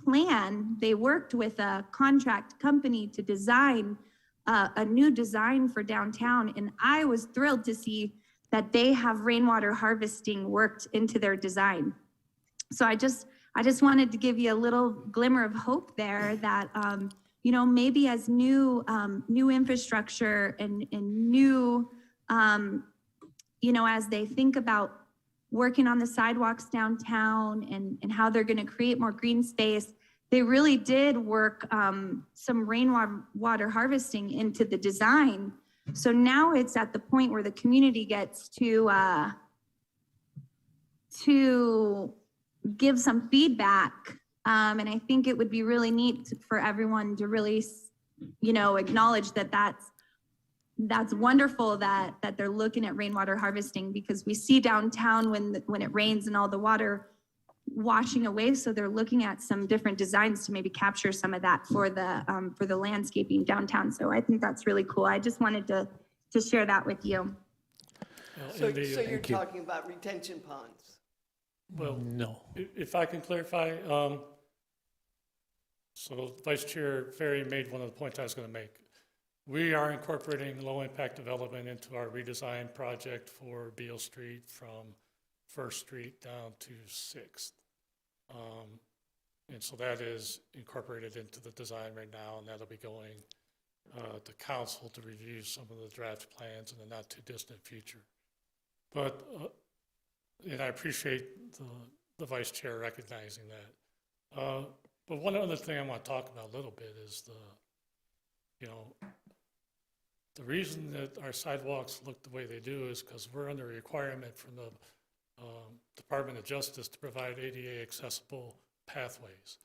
plan, they worked with a contract company to design a new design for downtown. And I was thrilled to see that they have rainwater harvesting worked into their design. So I just wanted to give you a little glimmer of hope there that, maybe as new infrastructure and new, as they think about working on the sidewalks downtown and how they're going to create more green space, they really did work some rainwater harvesting into the design. So now it's at the point where the community gets to give some feedback. And I think it would be really neat for everyone to really, acknowledge that that's wonderful that they're looking at rainwater harvesting, because we see downtown when it rains and all the water washing away. So they're looking at some different designs to maybe capture some of that for the landscaping downtown. So I think that's really cool. I just wanted to share that with you. So And the, you're talking about retention ponds? well, No. if I can clarify, so Vice Chair Ferry made one of the points I was going to make. We are incorporating low-impact development into our redesign project for Beale Street from First Street down to Sixth. And so that is incorporated into the design right now, and that'll be going to council to review some of the draft plans in the not-too-distant future. But, and I appreciate the Vice Chair recognizing that. But one other thing I want to talk about a little bit is the reason that our sidewalks look the way they do is because we're under a requirement from the Department of Justice to provide ADA accessible pathways.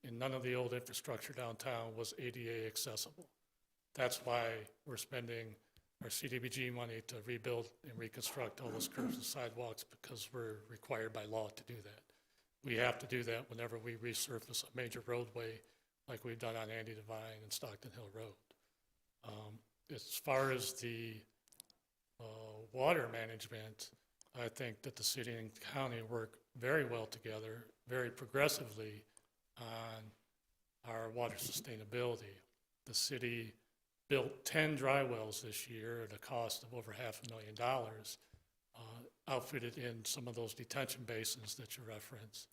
And none of the old infrastructure downtown was ADA accessible. That's why we're spending our CDBG money to rebuild and reconstruct all those curbs and sidewalks, because we're required by law to do that. We have to do that whenever we resurface a major roadway like we've done on Andy Devine and Stockton Hill Road. As far as the water management, I think that the city and county work very well together, very progressively on our water sustainability. The city built 10 dry wells this year at a cost of over $500,000, outfitted in some of those detention basins that you referenced,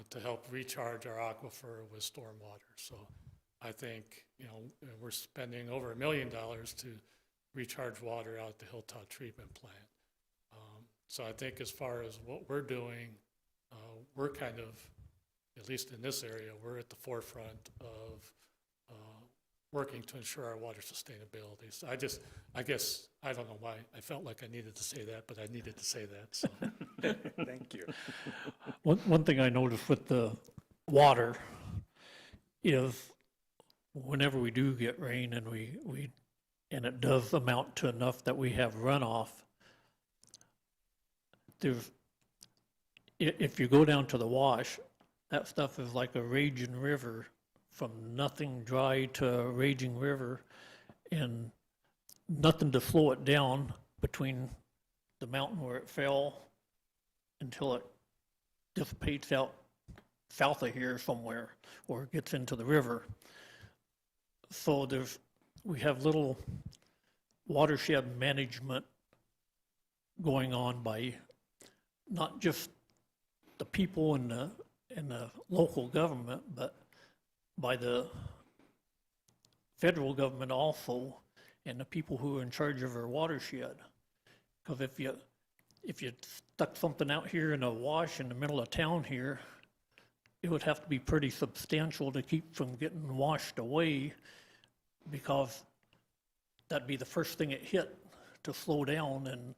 to help recharge our aquifer with stormwater. So I think, we're spending over $1 million to recharge water out at the Hilltop Treatment Plant. So I think as far as what we're doing, we're kind of, at least in this area, we're at the forefront of working to ensure our water sustainability. So I guess, I don't know why I felt like I needed to say that, but I needed to say that, so. Thank you. One thing I noticed with the water is whenever we do get rain and it does amount to enough that we have runoff, if you go down to the wash, that stuff is like a raging river, from nothing dry to a raging river, and nothing to slow it down between the mountain where it fell until it dissipates out south of here somewhere or gets into the river. So we have little watershed management going on by not just the people in the local government, but by the federal government also, and the people who are in charge of our watershed. Because if you stuck something out here in a wash in the middle of town here, it would have to be pretty substantial to keep from getting washed away, because that'd be the first thing it hit to slow down, and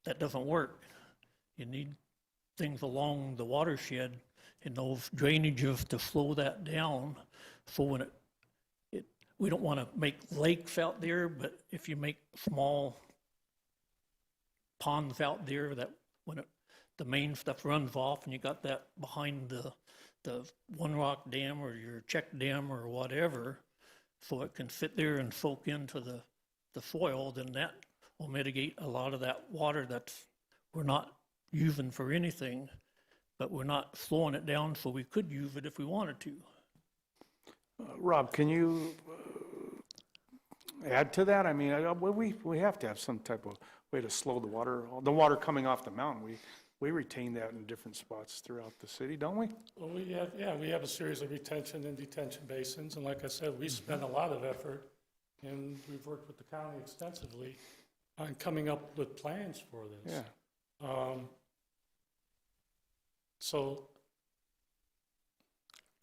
that doesn't work. You need things along the watershed and those drainages to slow that down. So when we don't want to make lakes out there, but if you make small ponds out there that when the main stuff runs off and you got that behind the One Rock Dam or your check dam or whatever, so it can sit there and soak into the soil, then that will mitigate a lot of that water we're not using for anything, but we're not slowing it down, so we could use it if we wanted to. Rob, can you add to that? I mean, we have to have some type of way to slow the water coming off the mountain. We retain that in different spots throughout the city, don't we? Well, we have a series of retention and detention basins, and like I said, we spend a lot of effort, and we've worked with the county extensively on coming up with plans for this. Yeah. So,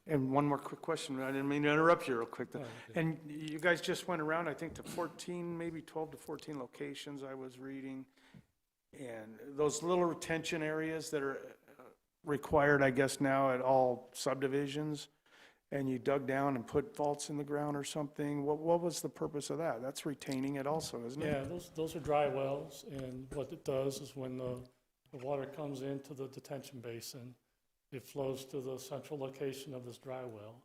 And one more quick question. I didn't mean to interrupt you real quick. okay. And you guys just went around, I think, to 14, maybe 12 to 14 locations I was reading. And those little retention areas that are required, I guess, now at all subdivisions, and you dug down and put vaults in the ground or something, what was the purpose of that? That's retaining it also, isn't it? Yeah, those are dry wells, and what it does is when The water comes into the detention basin. It flows to the central location of this dry well.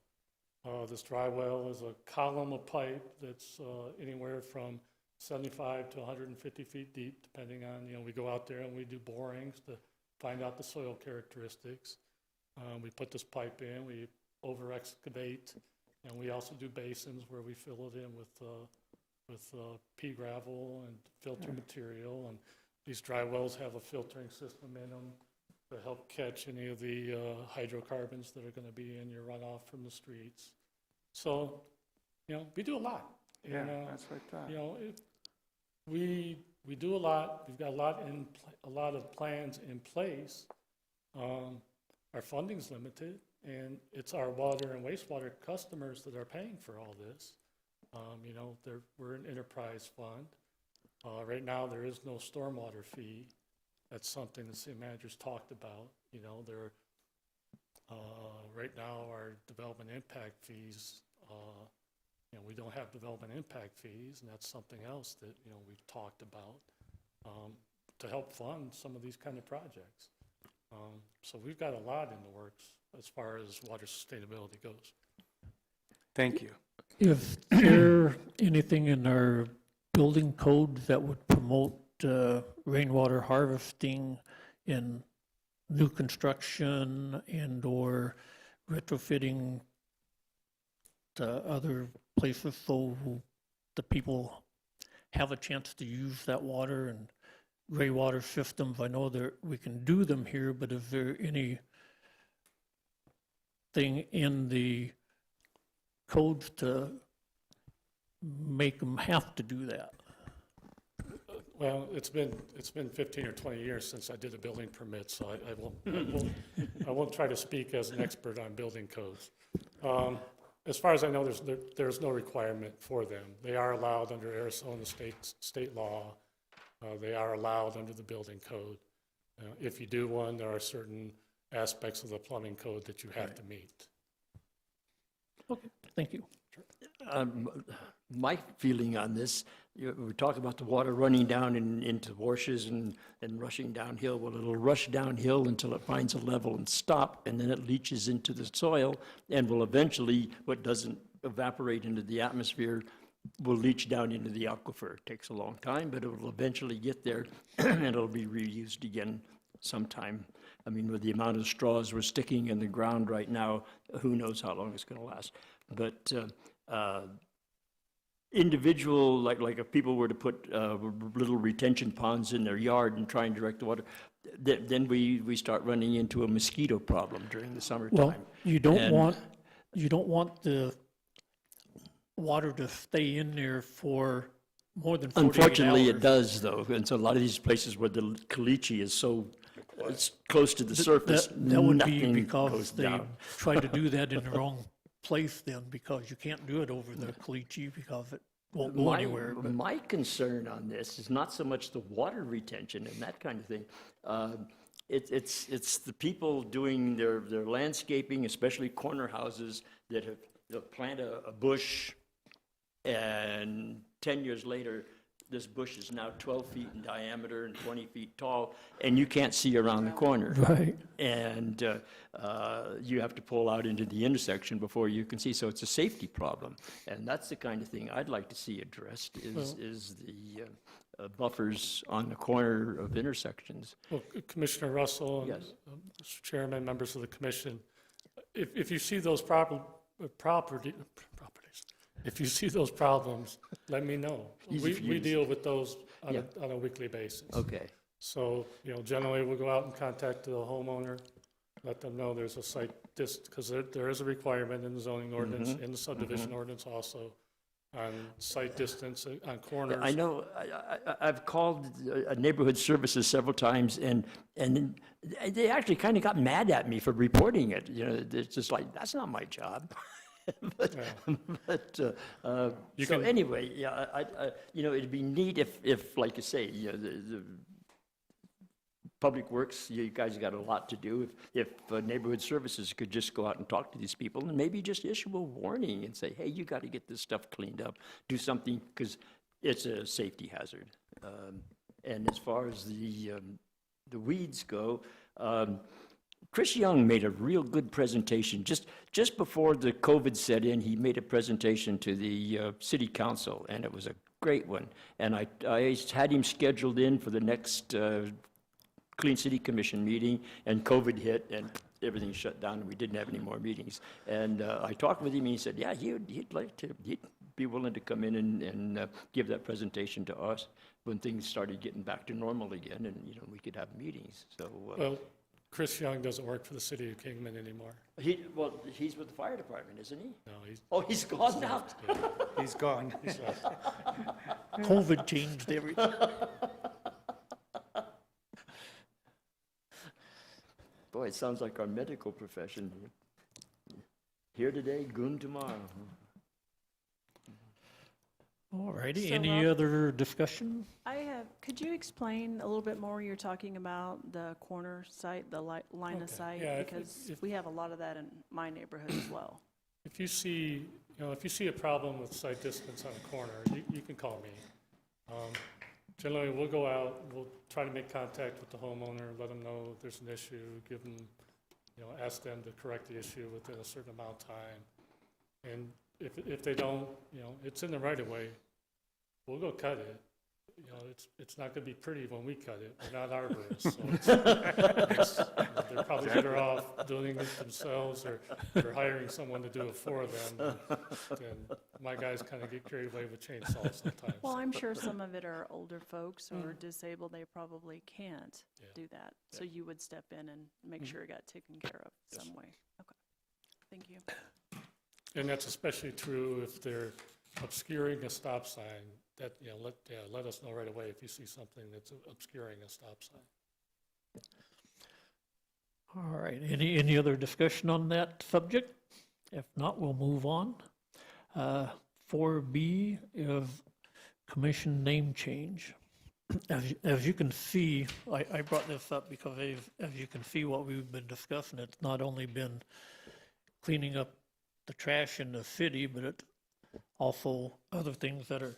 This dry well is a column of pipe that's anywhere from 75 to 150 feet deep, depending on, we go out there and we do borings to find out the soil characteristics. We put this pipe in, we over excavate, and we also do basins where we fill it in with pea gravel and filter material. And these dry wells have a filtering system in them to help catch any of the hydrocarbons that are going to be in your runoff from the streets. So, we do a lot. Yeah, And, that's what I thought. we do a lot. We've got a lot of plans in place. Our funding's limited, and it's our water and wastewater customers that are paying for all this. We're an enterprise fund. Right now, there is no stormwater fee. That's something the city manager's talked about. Right now, our development impact fees, we don't have development impact fees, and that's something else that, we've talked about to help fund some of these kind of projects. So we've got a lot in the works as far as water sustainability goes. Thank you. Is there anything in our building code that would promote rainwater harvesting in new construction and/or retrofitting to other places so the people have a chance to use that water and gray water systems? I know that we can do them here, but is there anything in the codes to make them have to do that? Well, it's been 15 or 20 years since I did a building permit, so I won't try to speak as an expert on building codes. As far as I know, there's no requirement for them. They are allowed under Arizona state law. They are allowed under the building code. If you do one, there are certain aspects of the plumbing code that you have to meet. Okay, thank you. My feeling on this, we talk about the water running down into washes and rushing downhill. Well, it'll rush downhill until it finds a level and stop, and then it leaches into the soil and will eventually, what doesn't evaporate into the atmosphere, will leach down into the aquifer. It takes a long time, but it will eventually get there and it'll be reused again sometime. I mean, with the amount of straws we're sticking in the ground right now, who knows how long it's going to last. But individual, like if people were to put little retention ponds in their yard and try and direct the water, then we start running into a mosquito problem during the summertime. Well, you don't And- want the water to stay in there for more than 48 Unfortunately, it hours. does, though, and so a lot of these places where the caliche is so it's close to the surface, That would be nothing because goes they down. tried to do that in the wrong place then, because you can't do it over the caliche because it won't go anywhere. But My concern on this is not so much the water retention and that kind of thing. It's the people doing their landscaping, especially corner houses, that they'll plant a bush, and 10 years later, this bush is now 12 feet in diameter and 20 feet tall, and you can't see around the corner. Right. And you have to pull out into the intersection before you can see. So it's a safety problem. And that's the kind of thing I'd like to see addressed is the buffers on the corner of intersections. Well, Commissioner Russell and Yes. Mr. Chairman, members of the commission, if you see those properties, if you see those problems, let me know. Easy for you We to deal with those Yeah. on a weekly basis. Okay. So, generally, we'll go out and contact the homeowner, let them know there's a site because there is a requirement in the zoning ordinance, in the subdivision ordinance also, on site distance on corners. I know, I've called neighborhood services several times, and they actually kind of got mad at me for reporting it. It's just like, that's not my job. But You so can- anyway, yeah, it'd be neat if, like you say, the Public Works, you guys got a lot to do. If neighborhood services could just go out and talk to these people and maybe just issue a warning and say, hey, you got to get this stuff cleaned up, do something, because it's a safety hazard. And as far as the the weeds go, Chris Young made a real good presentation. Just before the COVID set in, he made a presentation to the city council, and it was a great one. And I had him scheduled in for the next Clean City Commission meeting, and COVID hit, and everything shut down, and we didn't have any more meetings. And I talked with him, and he said, yeah, he'd be willing to come in and give that presentation to us when things started getting back to normal again, and, you know, we could have meetings, so. Well, Chris Young doesn't work for the city of Kingman anymore. He's with the fire department, isn't he? No, he's. Oh, he's gone now? Yeah, He's gone. he's left. COVID changed everything. Boy, it sounds like our medical profession. Here today, goon tomorrow. All righty, So, any Rob- other discussion? Could you explain a little bit more, you're talking about the corner site, the line of Okay, sight? yeah, Because if- we have a lot of that in my neighborhood as well. If you see, if you see a problem with sight distance on a corner, you can call me. Generally, we'll go out, we'll try to make contact with the homeowner, let them know there's an issue, give them, ask them to correct the issue within a certain amount of time. And if they don't, it's in the right of way, we'll go cut it. It's not gonna be pretty when we cut it, we're not arborists, so they're probably better off doing it themselves or hiring someone to do it for them. And my guys kind of get carried away with chainsaws sometimes. Well, I'm sure some of it are older folks or disabled, they probably can't Yeah. do that. So you would step in and make sure it got taken care of some way. Okay, thank you. And that's especially true if they're obscuring a stop sign, that, let us know right away if you see something that's obscuring a stop sign. All right, any other discussion on that subject? If not, we'll move on. 4B is commission name change. As you can see, I brought this up because as you can see what we've been discussing, it's not only been cleaning up the trash in the city, but it's also other things that are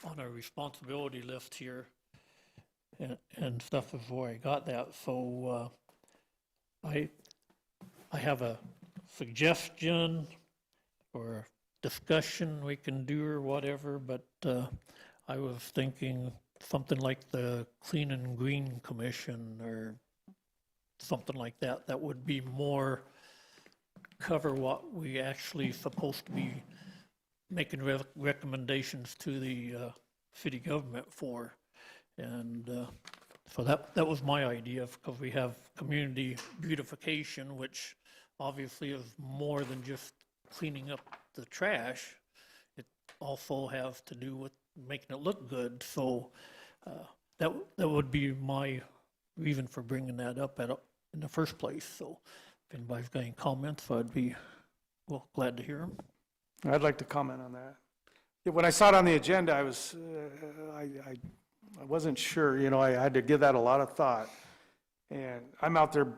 on our responsibility list here and stuff is where I got that. So I have a suggestion or discussion we can do or whatever, but I was thinking something like the Clean and Green Commission or something like that. That would be more cover what we actually supposed to be making recommendations to the city government for. And so that was my idea, because we have community beautification, which obviously is more than just cleaning up the trash. It also has to do with making it look good. So that would be my reason for bringing that up in the first place. So if anybody's got any comments, I'd be glad to hear them. I'd like to comment on that. Yeah, when I saw it on the agenda, I was, I wasn't sure, I had to give that a lot of thought. And I'm out there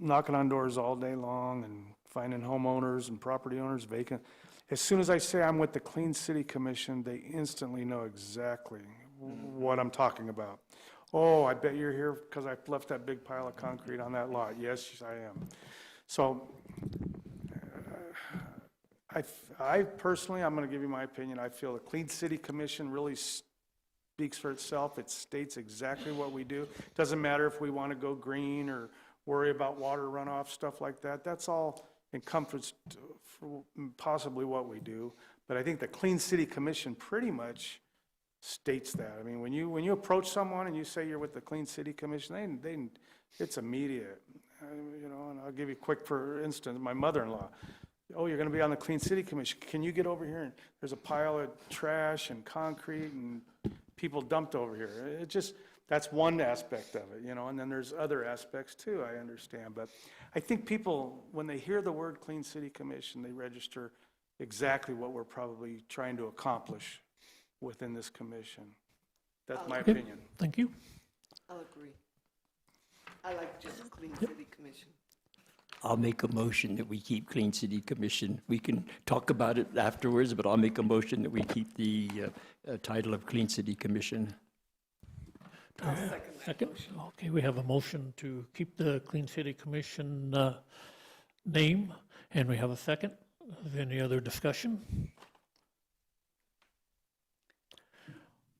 knocking on doors all day long and finding homeowners and property owners vacant. As soon as I say I'm with the Clean City Commission, they instantly know exactly what I'm talking about. Oh, I bet you're here because I left that big pile of concrete on that lot. Yes, I am. So I personally, I'm going to give you my opinion. I feel the Clean City Commission really speaks for itself. It states exactly what we do. Doesn't matter if we want to go green or worry about water runoff, stuff like that. That's all encompassed for possibly what we do. But I think the Clean City Commission pretty much states that. I mean, when you approach someone and you say you're with the Clean City Commission, it's immediate. And I'll give you a quick, for instance, my mother-in-law. Oh, you're going to be on the Clean City Commission. Can you get over here? And there's a pile of trash and concrete and people dumped over here. That's one aspect of it, and then there's other aspects too, I understand. But I think people, when they hear the word Clean City Commission, they register exactly what we're probably trying to accomplish within this commission. That's my opinion. Thank you. I'll agree. I like just Clean City Commission. I'll make a motion that we keep Clean City Commission. We can talk about it afterwards, but I'll make a motion that we keep the title of Clean City Commission. I'll second that Second, motion. okay, we have a motion to keep the Clean City Commission name, and we have a second. Is there any other discussion?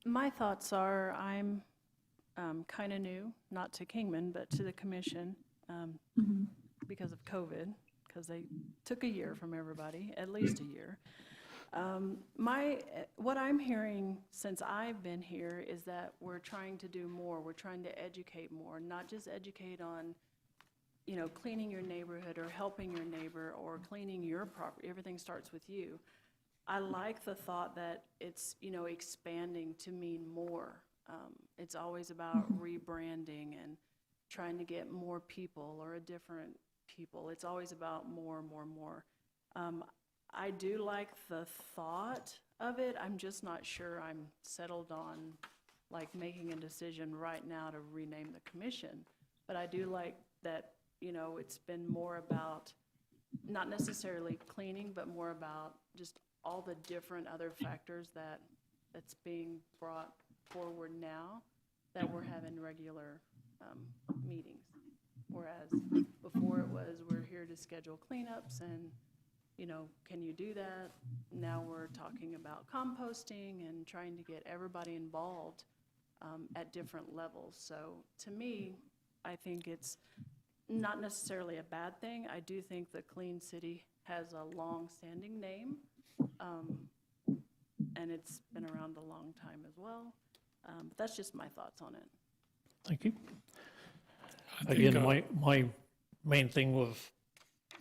My thoughts are, I'm kind of new, not to Kingman, but to the commission because of COVID, because they took a year from everybody, at least a year. What I'm hearing since I've been here is that we're trying to do more. We're trying to educate more, not just educate on, you know, cleaning your neighborhood or helping your neighbor or cleaning your property. Everything starts with you. I like the thought that it's, you know, expanding to mean more. It's always about rebranding and trying to get more people or a different people. It's always about more. I do like the thought of it. I'm just not sure I'm settled on like making a decision right now to rename the commission. But I do like that, you know, it's been more about not necessarily cleaning, but more about just all the different other factors that's being brought forward now that we're having regular meetings. Whereas before it was, we're here to schedule cleanups and, you know, can you do that? Now we're talking about composting and trying to get everybody involved at different levels. So to me, I think it's not necessarily a bad thing. I do think the Clean City has a long-standing name, and it's been around a long time as well. But that's just my thoughts on it. Thank you. I think, Again, my main thing was,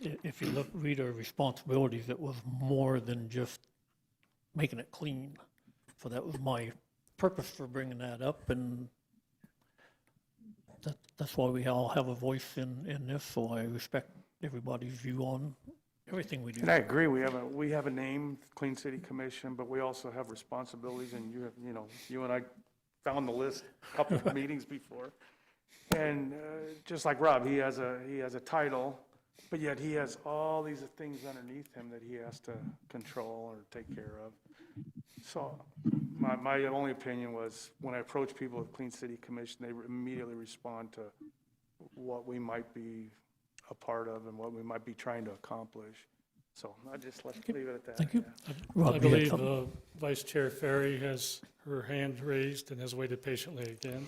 if you read our responsibilities, it was more than just making it clean. So that was my purpose for bringing that up, and that's why we all have a voice in this, so I respect everybody's view on everything we do. And I agree, we have a name, Clean City Commission, but we also have responsibilities, and you and I found the list a couple of meetings before. And just like Rob, he has a title, but yet he has all these things underneath him that he has to control or take care of. So my only opinion was, when I approach people with Clean City Commission, they immediately respond to what we might be a part of and what we might be trying to accomplish. So let's leave it at that. Thank you. yeah. Rob, I you had believe something? Vice Chair Ferry has her hand raised and has waited patiently again.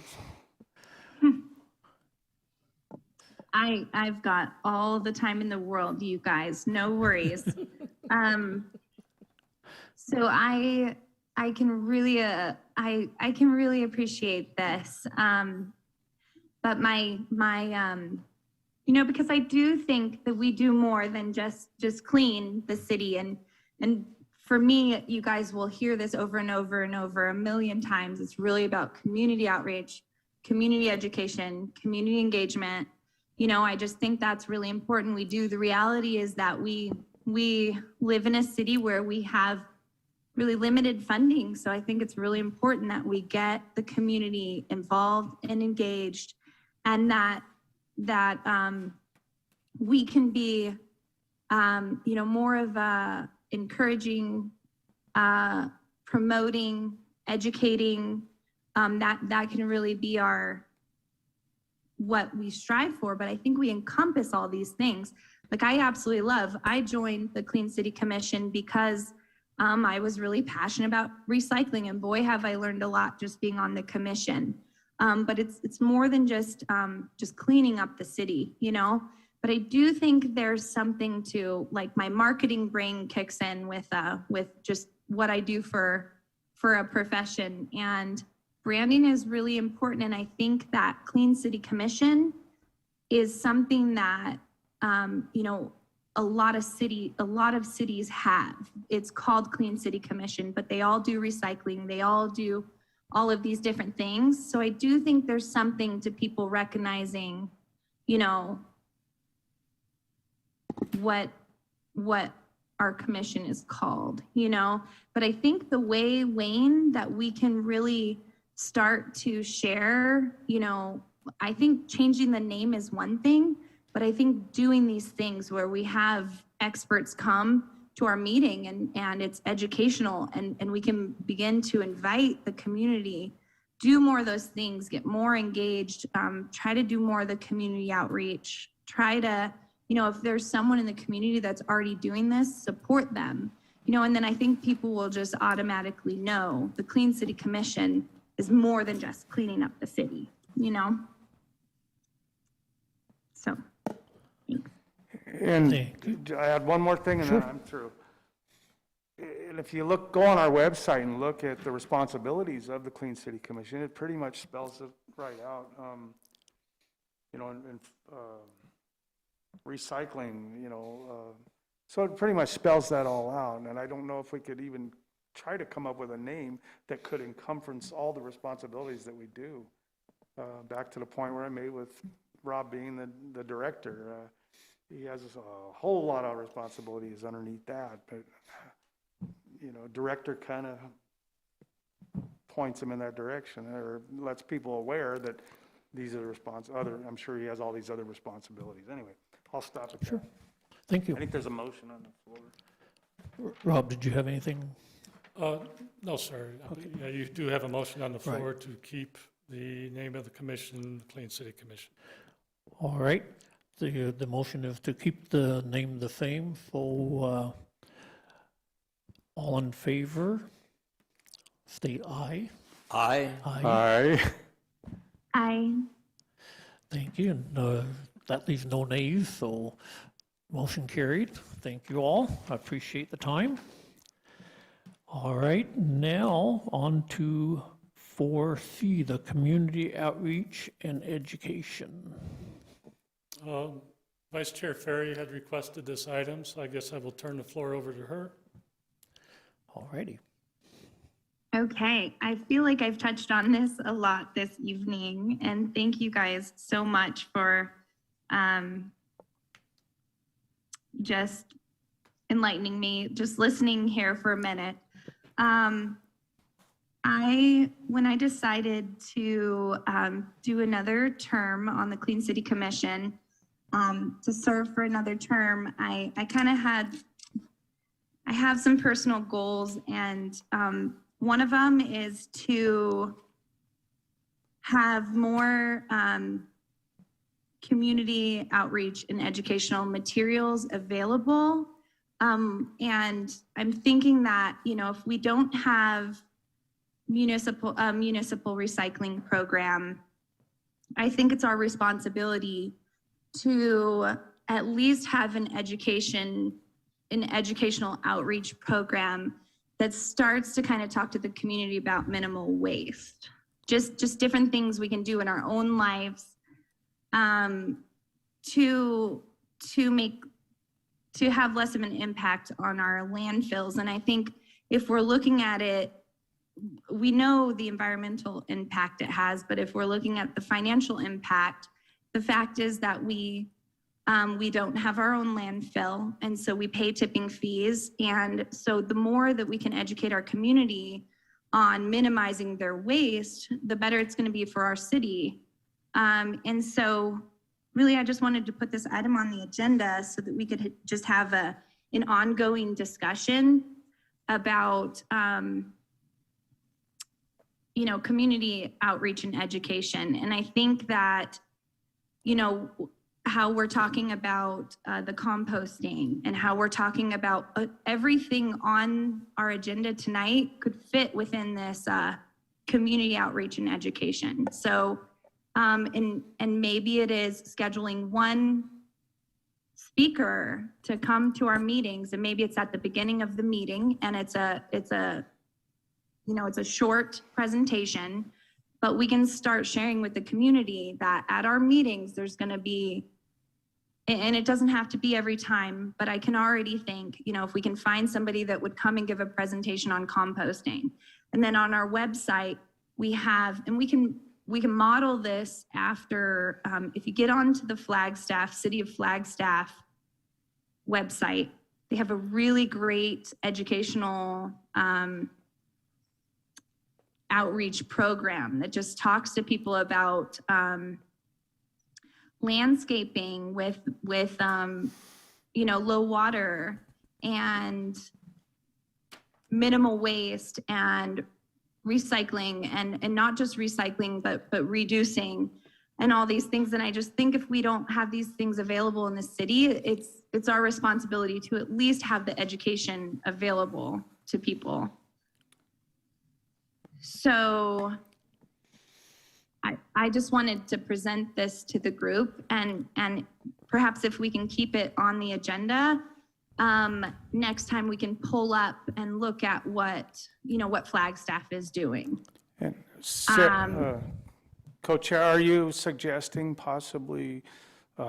I've got all the time in the world, you guys, no worries. So I can really I can really appreciate this. But you know, because I do think that we do more than just clean the city, and for me, you guys will hear this over and over and over a million times. It's really about community outreach, community education, community engagement. You know, I just think that's really important. The reality is that we live in a city where we have really limited funding. So I think it's really important that we get the community involved and engaged, and that we can be, you know, more of a encouraging, promoting, educating, that can really be what we strive for. But I think we encompass all these things. Like I joined the Clean City Commission because I was really passionate about recycling, and boy, have I learned a lot just being on the commission. But it's more than just cleaning up the city, you know. But I do think there's something to, like, my marketing brain kicks in with just what I do for a profession, and branding is really important. And I think that Clean City Commission is something that you know, a lot of cities have. It's called Clean City Commission, but they all do recycling. They all do all of these different things. So I do think there's something to people recognizing, you know, what our commission is called, you know. But I think the way, Wayne, that we can really start to share, you know, I think changing the name is one thing, but I think doing these things where we have experts come to our meeting and it's educational, and we can begin to invite the community do more of those things, get more engaged, try to do more of the community outreach, try to, if there's someone in the community that's already doing this, support them, and then I think people will just automatically know the Clean City Commission is more than just cleaning up the city, So, thanks. And Thank I had one more thing and then I'm through. And if you go on our website and look at the responsibilities of the Clean City Commission, it pretty much spells it right out. Recycling, so it pretty much spells that all out. And I don't know if we could even try to come up with a name that could encompass all the responsibilities that we do. Back to the point where I made with Rob being the director. He has a whole lot of responsibilities underneath that, but director kind of points him in that direction or lets people aware that these are I'm sure he has all these other responsibilities. Anyway, I'll stop at that. Thank you. I think there's a motion on the floor. Rob, did you have anything? No, sir. Yeah, you do have a motion on the floor to keep the name of the commission, Clean City Commission. All right. The motion is to keep the name the same. So all in favor, state aye. Aye. Aye. I Thank you. And that leaves no nays, so motion carried. Thank you all. I appreciate the time. All right, now on to 4C, the community outreach and education. Vice Chair Ferry had requested this item, so I guess I will turn the floor over to her. All righty. Okay, I feel like I've touched on this a lot this evening, and thank you guys so much for just enlightening me, just listening here for a minute. When I decided to do another term on the Clean City Commission, to serve for another term, I have some personal goals, and one of them is to have more community outreach and educational materials available. And I'm thinking that, if we don't have municipal recycling program, I think it's our responsibility to at least have an educational outreach program that starts to kind of talk to the community about minimal waste. Just different things we can do in our own lives to have less of an impact on our landfills. And I think if we're looking at it, we know the environmental impact it has, but if we're looking at the financial impact, the fact is that we don't have our own landfill, and so we pay tipping fees. And so the more that we can educate our community on minimizing their waste, the better it's going to be for our city. And so really, I just wanted to put this item on the agenda so that we could just have an ongoing discussion about community outreach and education. And I think that, how we're talking about the composting and how we're talking about everything on our agenda tonight could fit within this community outreach and education. So, and maybe it is scheduling one speaker to come to our meetings, and maybe it's at the beginning of the meeting, and it's a short presentation, but we can start sharing with the community that at our meetings, there's going to be, and it doesn't have to be every time, but I can already think, if we can find somebody that would come and give a presentation on composting. And then on our website, we have, and we can model this after, if you get onto the Flagstaff, City of Flagstaff website, they have a really great educational outreach program that just talks to people about landscaping with low water and minimal waste and recycling and not just recycling, but reducing and all these things. And I just think if we don't have these things available in the city, it's our responsibility to at least have the education available to people. So I just wanted to present this to the group, and perhaps if we can keep it on the agenda, next time we can pull up and look at what Flagstaff is doing. And Co-Chair, are you suggesting possibly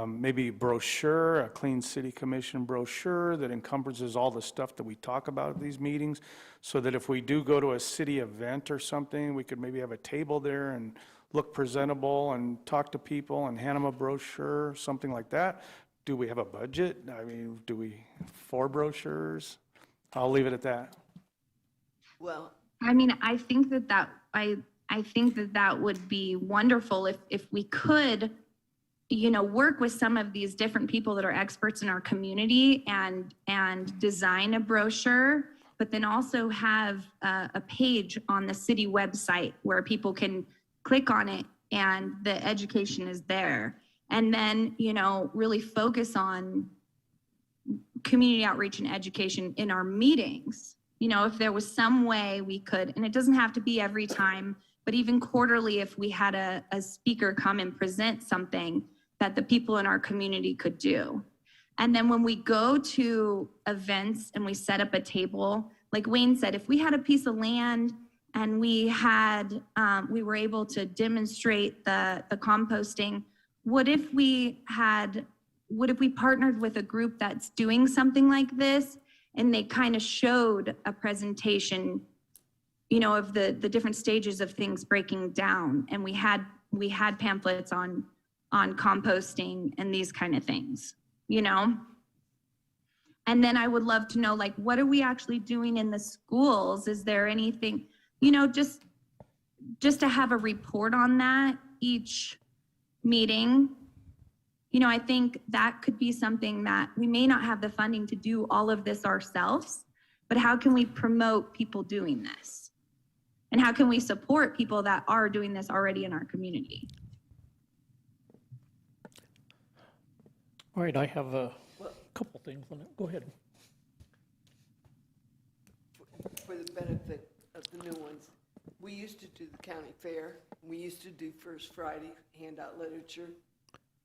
maybe a brochure, a Clean City Commission brochure that encompasses all the stuff that we talk about at these meetings, so that if we do go to a city event or something, we could maybe have a table there and look presentable and talk to people and hand them a brochure, something like that? Do we have a budget? I mean, do we, 4 brochures? I'll leave it at that. Well, I mean, I think that would be wonderful if we could, work with some of these different people that are experts in our community and design a brochure, but then also have a page on the city website where people can click on it and the education is there. And then, really focus on community outreach and education in our meetings. If there was some way we could, and it doesn't have to be every time, but even quarterly, if we had a speaker come and present something that the people in our community could do. And then when we go to events and we set up a table, like Wayne said, if we had a piece of land and we were able to demonstrate the composting, what if we partnered with a group that's doing something like this, and they kind of showed a presentation, of the different stages of things breaking down, and we had pamphlets on composting and these kind of things, And then I would love to know, like, what are we actually doing in the schools? Is there anything, just to have a report on that each meeting. I think that could be something that we may not have the funding to do all of this ourselves, but how can we promote people doing this? And how can we support people that are doing this already in our community? All right, I have a couple things. Go ahead. for the benefit of the new ones, we used to do the county fair. We used to do First Friday, hand out literature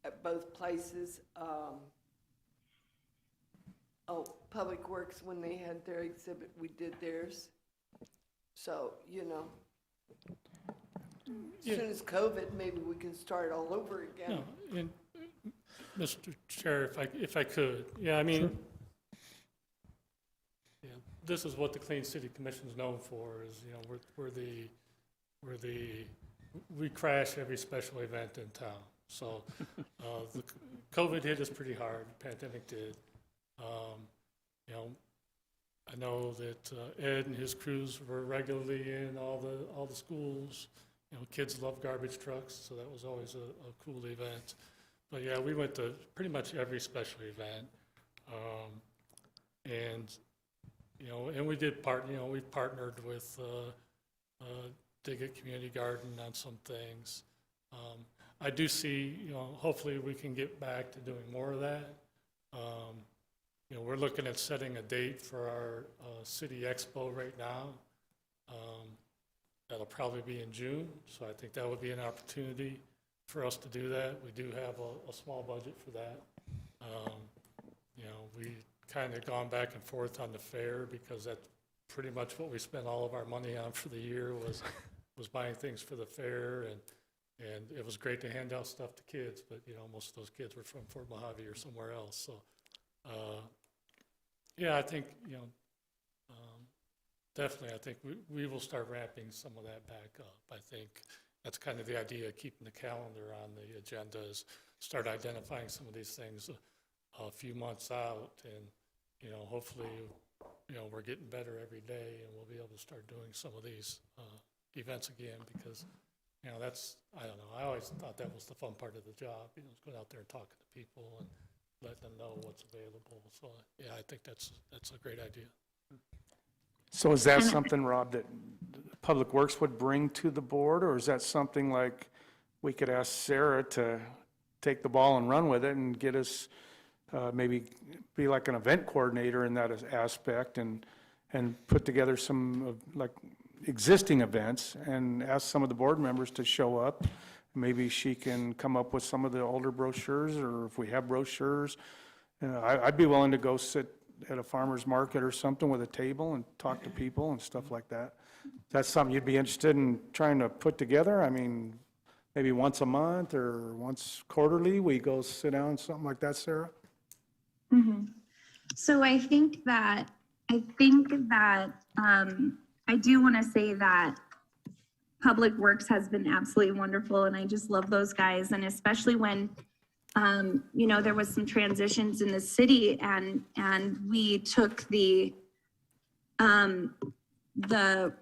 at both places. Public Works, when they had their exhibit, we did theirs. So, as soon as COVID, maybe we can start all over again. No, and Mr. Chair, if I could, yeah, I mean, Sure. yeah, this is what the Clean City Commission is known for, is, we crash every special event in town. So the COVID hit us pretty hard, the pandemic did. I know that Ed and his crews were regularly in all the schools. Kids love garbage trucks, so that was always a cool event. But yeah, we went to pretty much every special event, and we did we partnered with Diggett Community Garden on some things. I do see, hopefully we can get back to doing more of that. We're looking at setting a date for our city expo right now. That'll probably be in June, so I think that would be an opportunity for us to do that. We do have a small budget for that. We kind of gone back and forth on the fair, because that's pretty much what we spent all of our money on for the year, was buying things for the fair, and it was great to hand out stuff to kids, but most of those kids were from Fort Mojave or somewhere else. So yeah, I think definitely, I think we will start ramping some of that back up. I think that's kind of the idea of keeping the calendar on the agenda, is start identifying some of these things a few months out, and hopefully we're getting better every day, and we'll be able to start doing some of these events again, because that's, I don't know, I always thought that was the fun part of the job, going out there and talking to people and letting them know what's available. So yeah, I think that's a great idea. So is that something, Rob, that Public Works would bring to the board, or is that something like we could ask Sarah to take the ball and run with it and get us, maybe be like an event coordinator in that aspect and put together some of like existing events and ask some of the board members to show up. Maybe she can come up with some of the older brochures, or if we have brochures. I'd be willing to go sit at a farmer's market or something with a table and talk to people and stuff like that. That's something you'd be interested in trying to put together? I mean, maybe once a month or once quarterly, we go sit down, something like that, Sarah? So I think that I do want to say that Public Works has been absolutely wonderful, and I just love those guys. And especially when, there was some transitions in the city, and we took the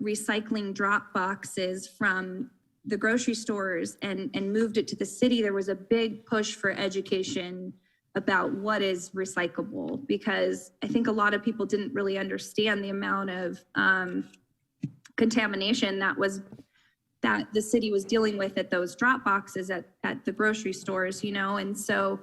recycling drop boxes from the grocery stores and moved it to the city. There was a big push for education about what is recyclable, because I think a lot of people didn't really understand the amount of contamination that the city was dealing with at those drop boxes at the grocery stores, and so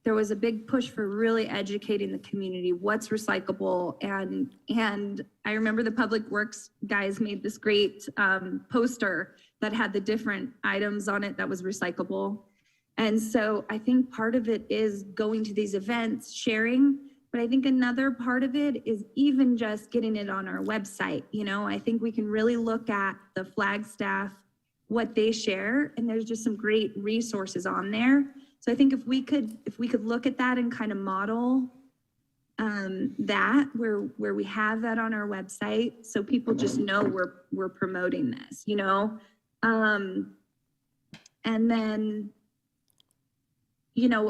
there was a big push for really educating the community what's recyclable. And I remember the Public Works guys made this great poster that had the different items on it that was recyclable. And so I think part of it is going to these events, sharing, but I think another part of it is even just getting it on our website. I think we can really look at the Flagstaff, what they share, and there's just some great resources on there. So I think if we could look at that and kind of model that where we have that on our website, so people just know we're promoting this, and then,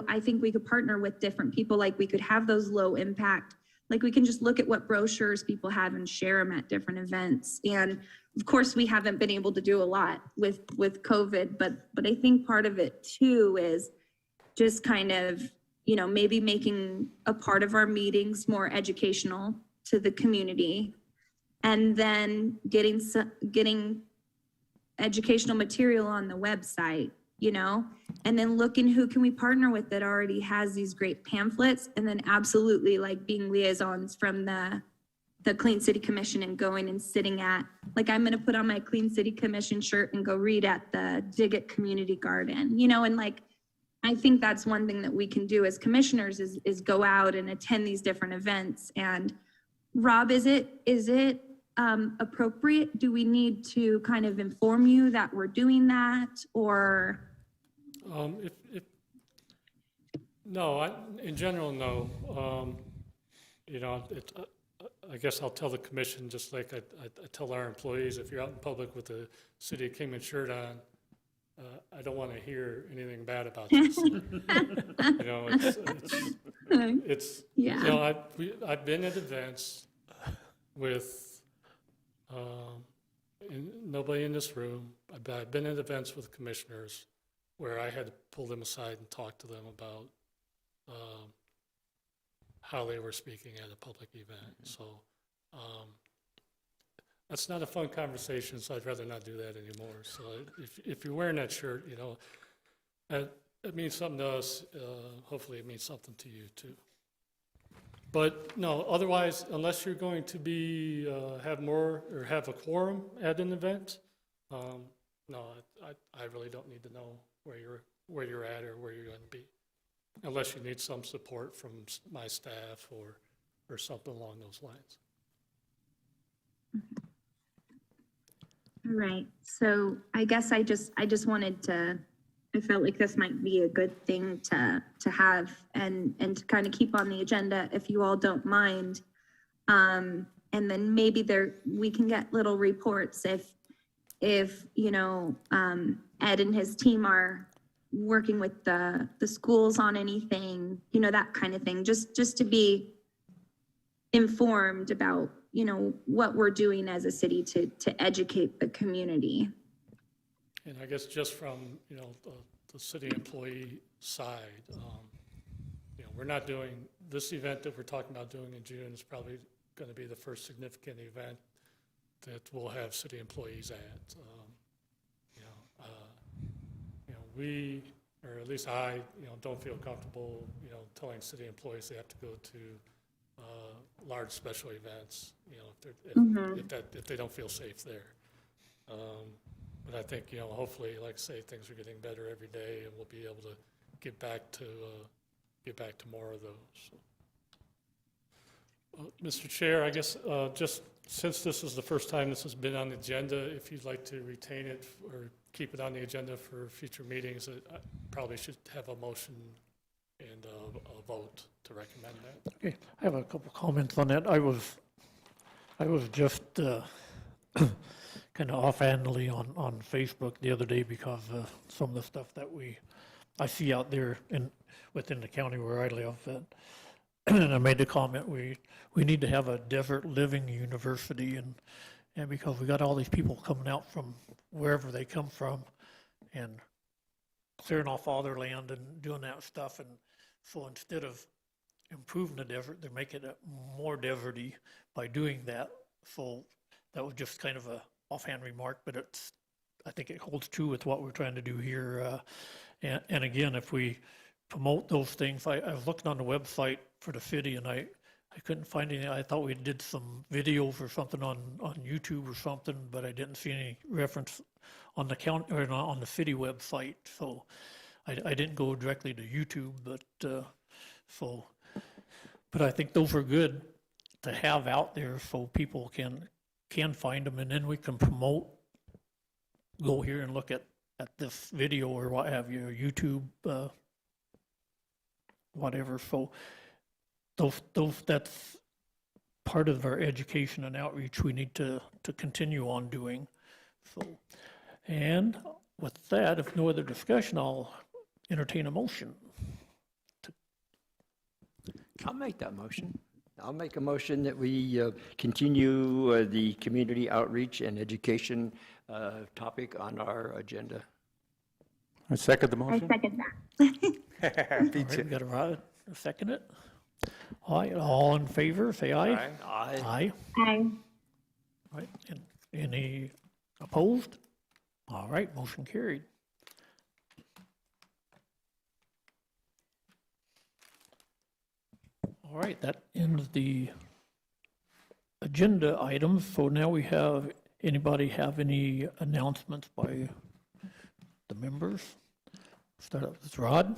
I think we could partner with different people. Like we could have those low impact, like we can just look at what brochures people have and share them at different events. And of course, we haven't been able to do a lot with COVID, but I think part of it too is just kind of, maybe making a part of our meetings more educational to the community, and then getting educational material on the website, and then looking who can we partner with that already has these great pamphlets, and then absolutely like being liaisons from the Clean City Commission and going and sitting at, like I'm gonna put on my Clean City Commission shirt and go read at the Diggett Community Garden, and like, I think that's one thing that we can do as commissioners is go out and attend these different events. And Rob, is it appropriate? Do we need to kind of inform you that we're doing that, or? No, in general, no. I guess I'll tell the commission, just like I tell our employees, if you're out in public with the City of Kingman shirt on, I don't want to hear anything bad about this. It's Yeah. I've been at events with nobody in this room. I've been at events with commissioners where I had to pull them aside and talk to them about how they were speaking at a public event. So that's not a fun conversation, so I'd rather not do that anymore. So if you're wearing that shirt, it means something to us. Hopefully it means something to you too. But no, otherwise, unless you're going to be, have a quorum at an event, no, I really don't need to know where you're at or where you're going to be, unless you need some support from my staff or something along those lines. All right. So I guess I just wanted to, I felt like this might be a good thing to have and to kind of keep on the agenda, if you all don't mind. And then maybe we can get little reports if Ed and his team are working with the schools on anything, that kind of thing, just to be informed about, what we're doing as a city to educate the community. And I guess just from, the city employee side, we're not doing, this event that we're talking about doing in June is probably going to be the first significant event that we'll have city employees at. We, or at least I, don't feel comfortable, telling city employees they have to go to large special events, if they don't feel safe there. But I think, hopefully, like I say, things are getting better every day, and we'll be able to get back to more of those. Mr. Chair, I guess just since this is the first time this has been on the agenda, if you'd like to retain it or keep it on the agenda for future meetings, I probably should have a motion and a vote to recommend that. Okay, I have a couple comments on that. I was just kind of offhandedly on Facebook the other day because some of the stuff that I see out there within the county where I live. And I made the comment, we need to have a desert living university, and because we got all these people coming out from wherever they come from and clearing off all their land and doing that stuff. And so instead of improving the desert, they're making it more deserty by doing that. So that was just kind of a offhand remark, but I think it holds true with what we're trying to do here. And again, if we promote those things, I was looking on the website for the city, and I couldn't find any. I thought we did some videos or something on YouTube or something, but I didn't see any reference on the county or on the city website. So I didn't go directly to YouTube, but I think those are good to have out there so people can find them, and then we can promote. Go here and look at this video or what have you, YouTube, whatever. So that's part of our education and outreach we need to continue on doing. So, and with that, if no other discussion, I'll entertain a motion. I'll make that motion. I'll make a motion that we continue the community outreach and education topic on our agenda. I second the I motion. second that. All right, we got a second it. All in favor, say aye. Aye. Aye. Aye. All right, and any opposed? All right, motion carried. All right, that ends the agenda items. So now anybody have any announcements by the members? Start up with Rod.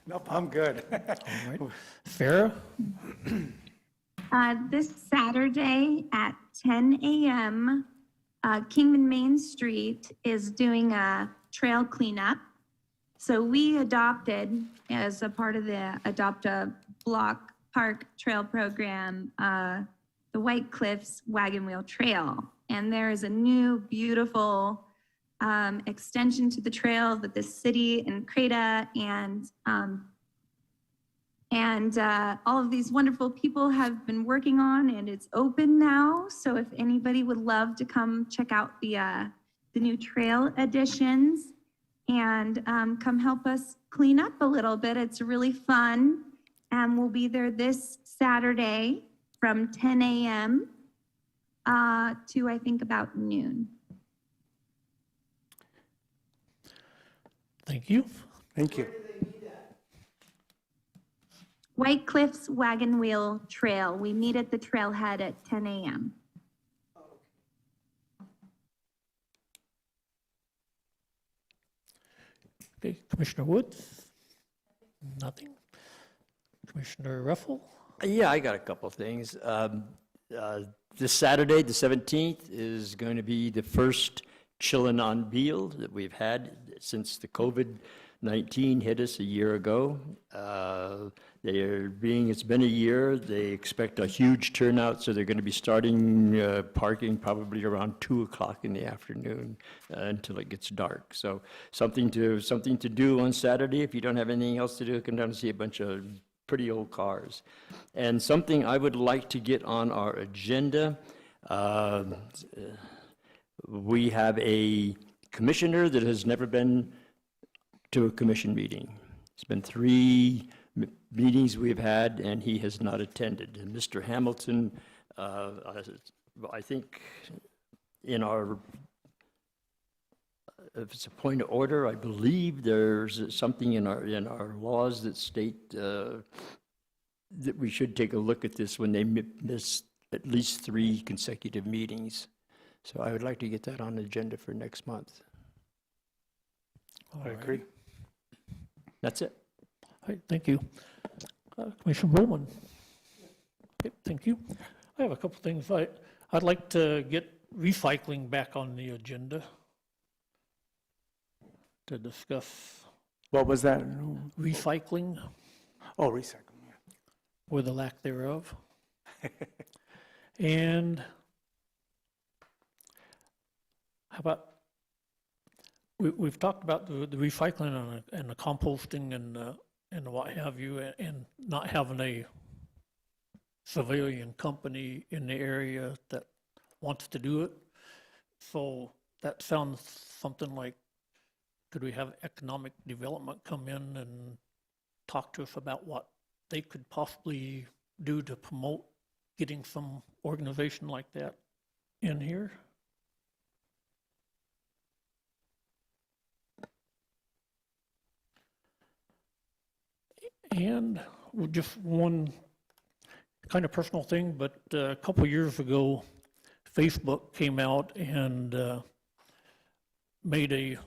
Nope, I'm good. All right. Farah? This Saturday at 10 a.m., Kingman Main Street is doing a trail cleanup. So we adopted, as a part of the Adopt a Block Park Trail Program, the White Cliffs Wagon Wheel Trail. And there is a new, beautiful extension to the trail that the city and CREDA and all of these wonderful people have been working on, and it's open now. So if anybody would love to come check out the new trail additions and come help us clean up a little bit, it's really fun. And we'll be there this Saturday from 10 a.m. To I think about noon. Thank you. Thank you. White Cliffs Wagon Wheel Trail. We meet at the trailhead at 10 a.m. Okay, Commissioner Woods? Nothing? Commissioner Ruffle? Yeah, I got a couple of things. This Saturday, the 17th, is going to be the first Chillin' on Beal that we've had since the COVID-19 hit us a year ago. It's been a year, they expect a huge turnout, so they're going to be starting parking probably around 2 o'clock in the afternoon until it gets dark. So something to do on Saturday. If you don't have anything else to do, come down and see a bunch of pretty old cars. And something I would like to get on our agenda, we have a commissioner that has never been to a commission meeting. It's been 3 meetings we've had, and he has not attended. And Mr. Hamilton, I think in our, if it's a point of order, I believe there's something in our laws that state that we should take a look at this when they miss at least 3 consecutive meetings. So I would like to get that on the agenda for next month. I agree. That's it. All right, thank you. Commissioner Bowman. Okay, thank you. I have a couple things. I'd like to get recycling back on the agenda to discuss What was that? recycling Oh, recycling, yeah. or the lack thereof. And how about, we've talked about the recycling and the composting and what have you, and not having a civilian company in the area that wants to do it. So that sounds something like, could we have economic development come in and talk to us about what they could possibly do to promote getting some organization like that in here? And just one kind of personal thing, but a couple years ago, Facebook came out and made a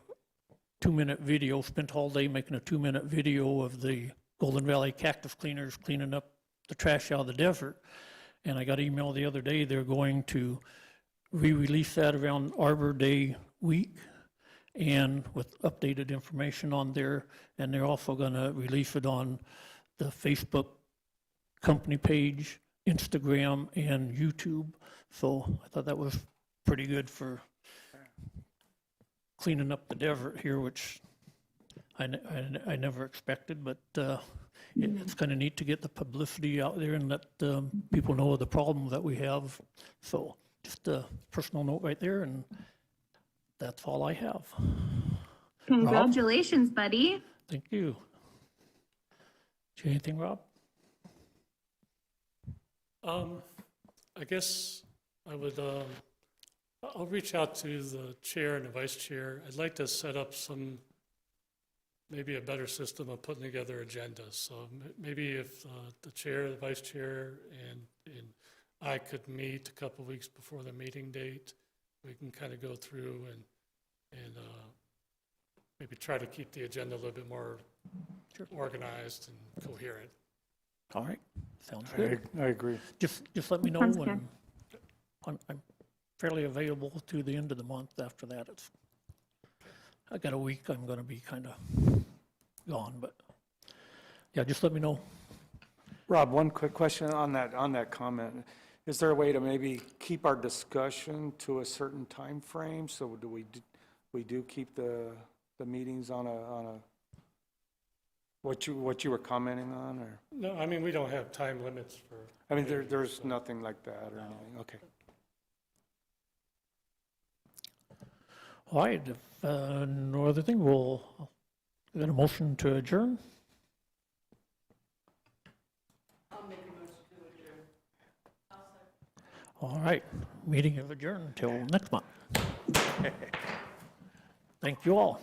2-minute video, spent all day making a 2-minute video of the Golden Valley cactus cleaners cleaning up the trash out of the desert. And I got an email the other day, they're going to re-release that around Arbor Day week and with updated information on there. And they're also going to release it on the Facebook company page, Instagram, and YouTube. So I thought that was pretty good for cleaning up the desert here, which I never expected, but it's kind of neat to get the publicity out there and let people know of the problem that we have. So just a personal note right there, and that's all I have. Congratulations, buddy. Thank you. Do you have anything, Rob? I guess I would, I'll reach out to the chair and the vice chair. I'd like to set up maybe a better system of putting together agendas. So maybe if the chair, the vice chair, and I could meet a couple of weeks before the meeting date, we can kind of go through and maybe try to keep the agenda a little bit more organized and coherent. All right, sounds good. I agree. Just let me know Sounds when. I'm fairly available to the end of the month. After that, I got a week. I'm going to be kind of gone, but yeah, just let me know. Rob, one quick question on that comment. Is there a way to maybe keep our discussion to a certain time frame? So do we do keep the meetings on a what you were commenting on, or? No, I mean, we don't have time limits for. I mean, there's nothing like that or anything. Okay. All right, if no other thing, we'll get a motion to adjourn. I'll make a motion to adjourn. All right, meeting is adjourned until next month. Thank you all.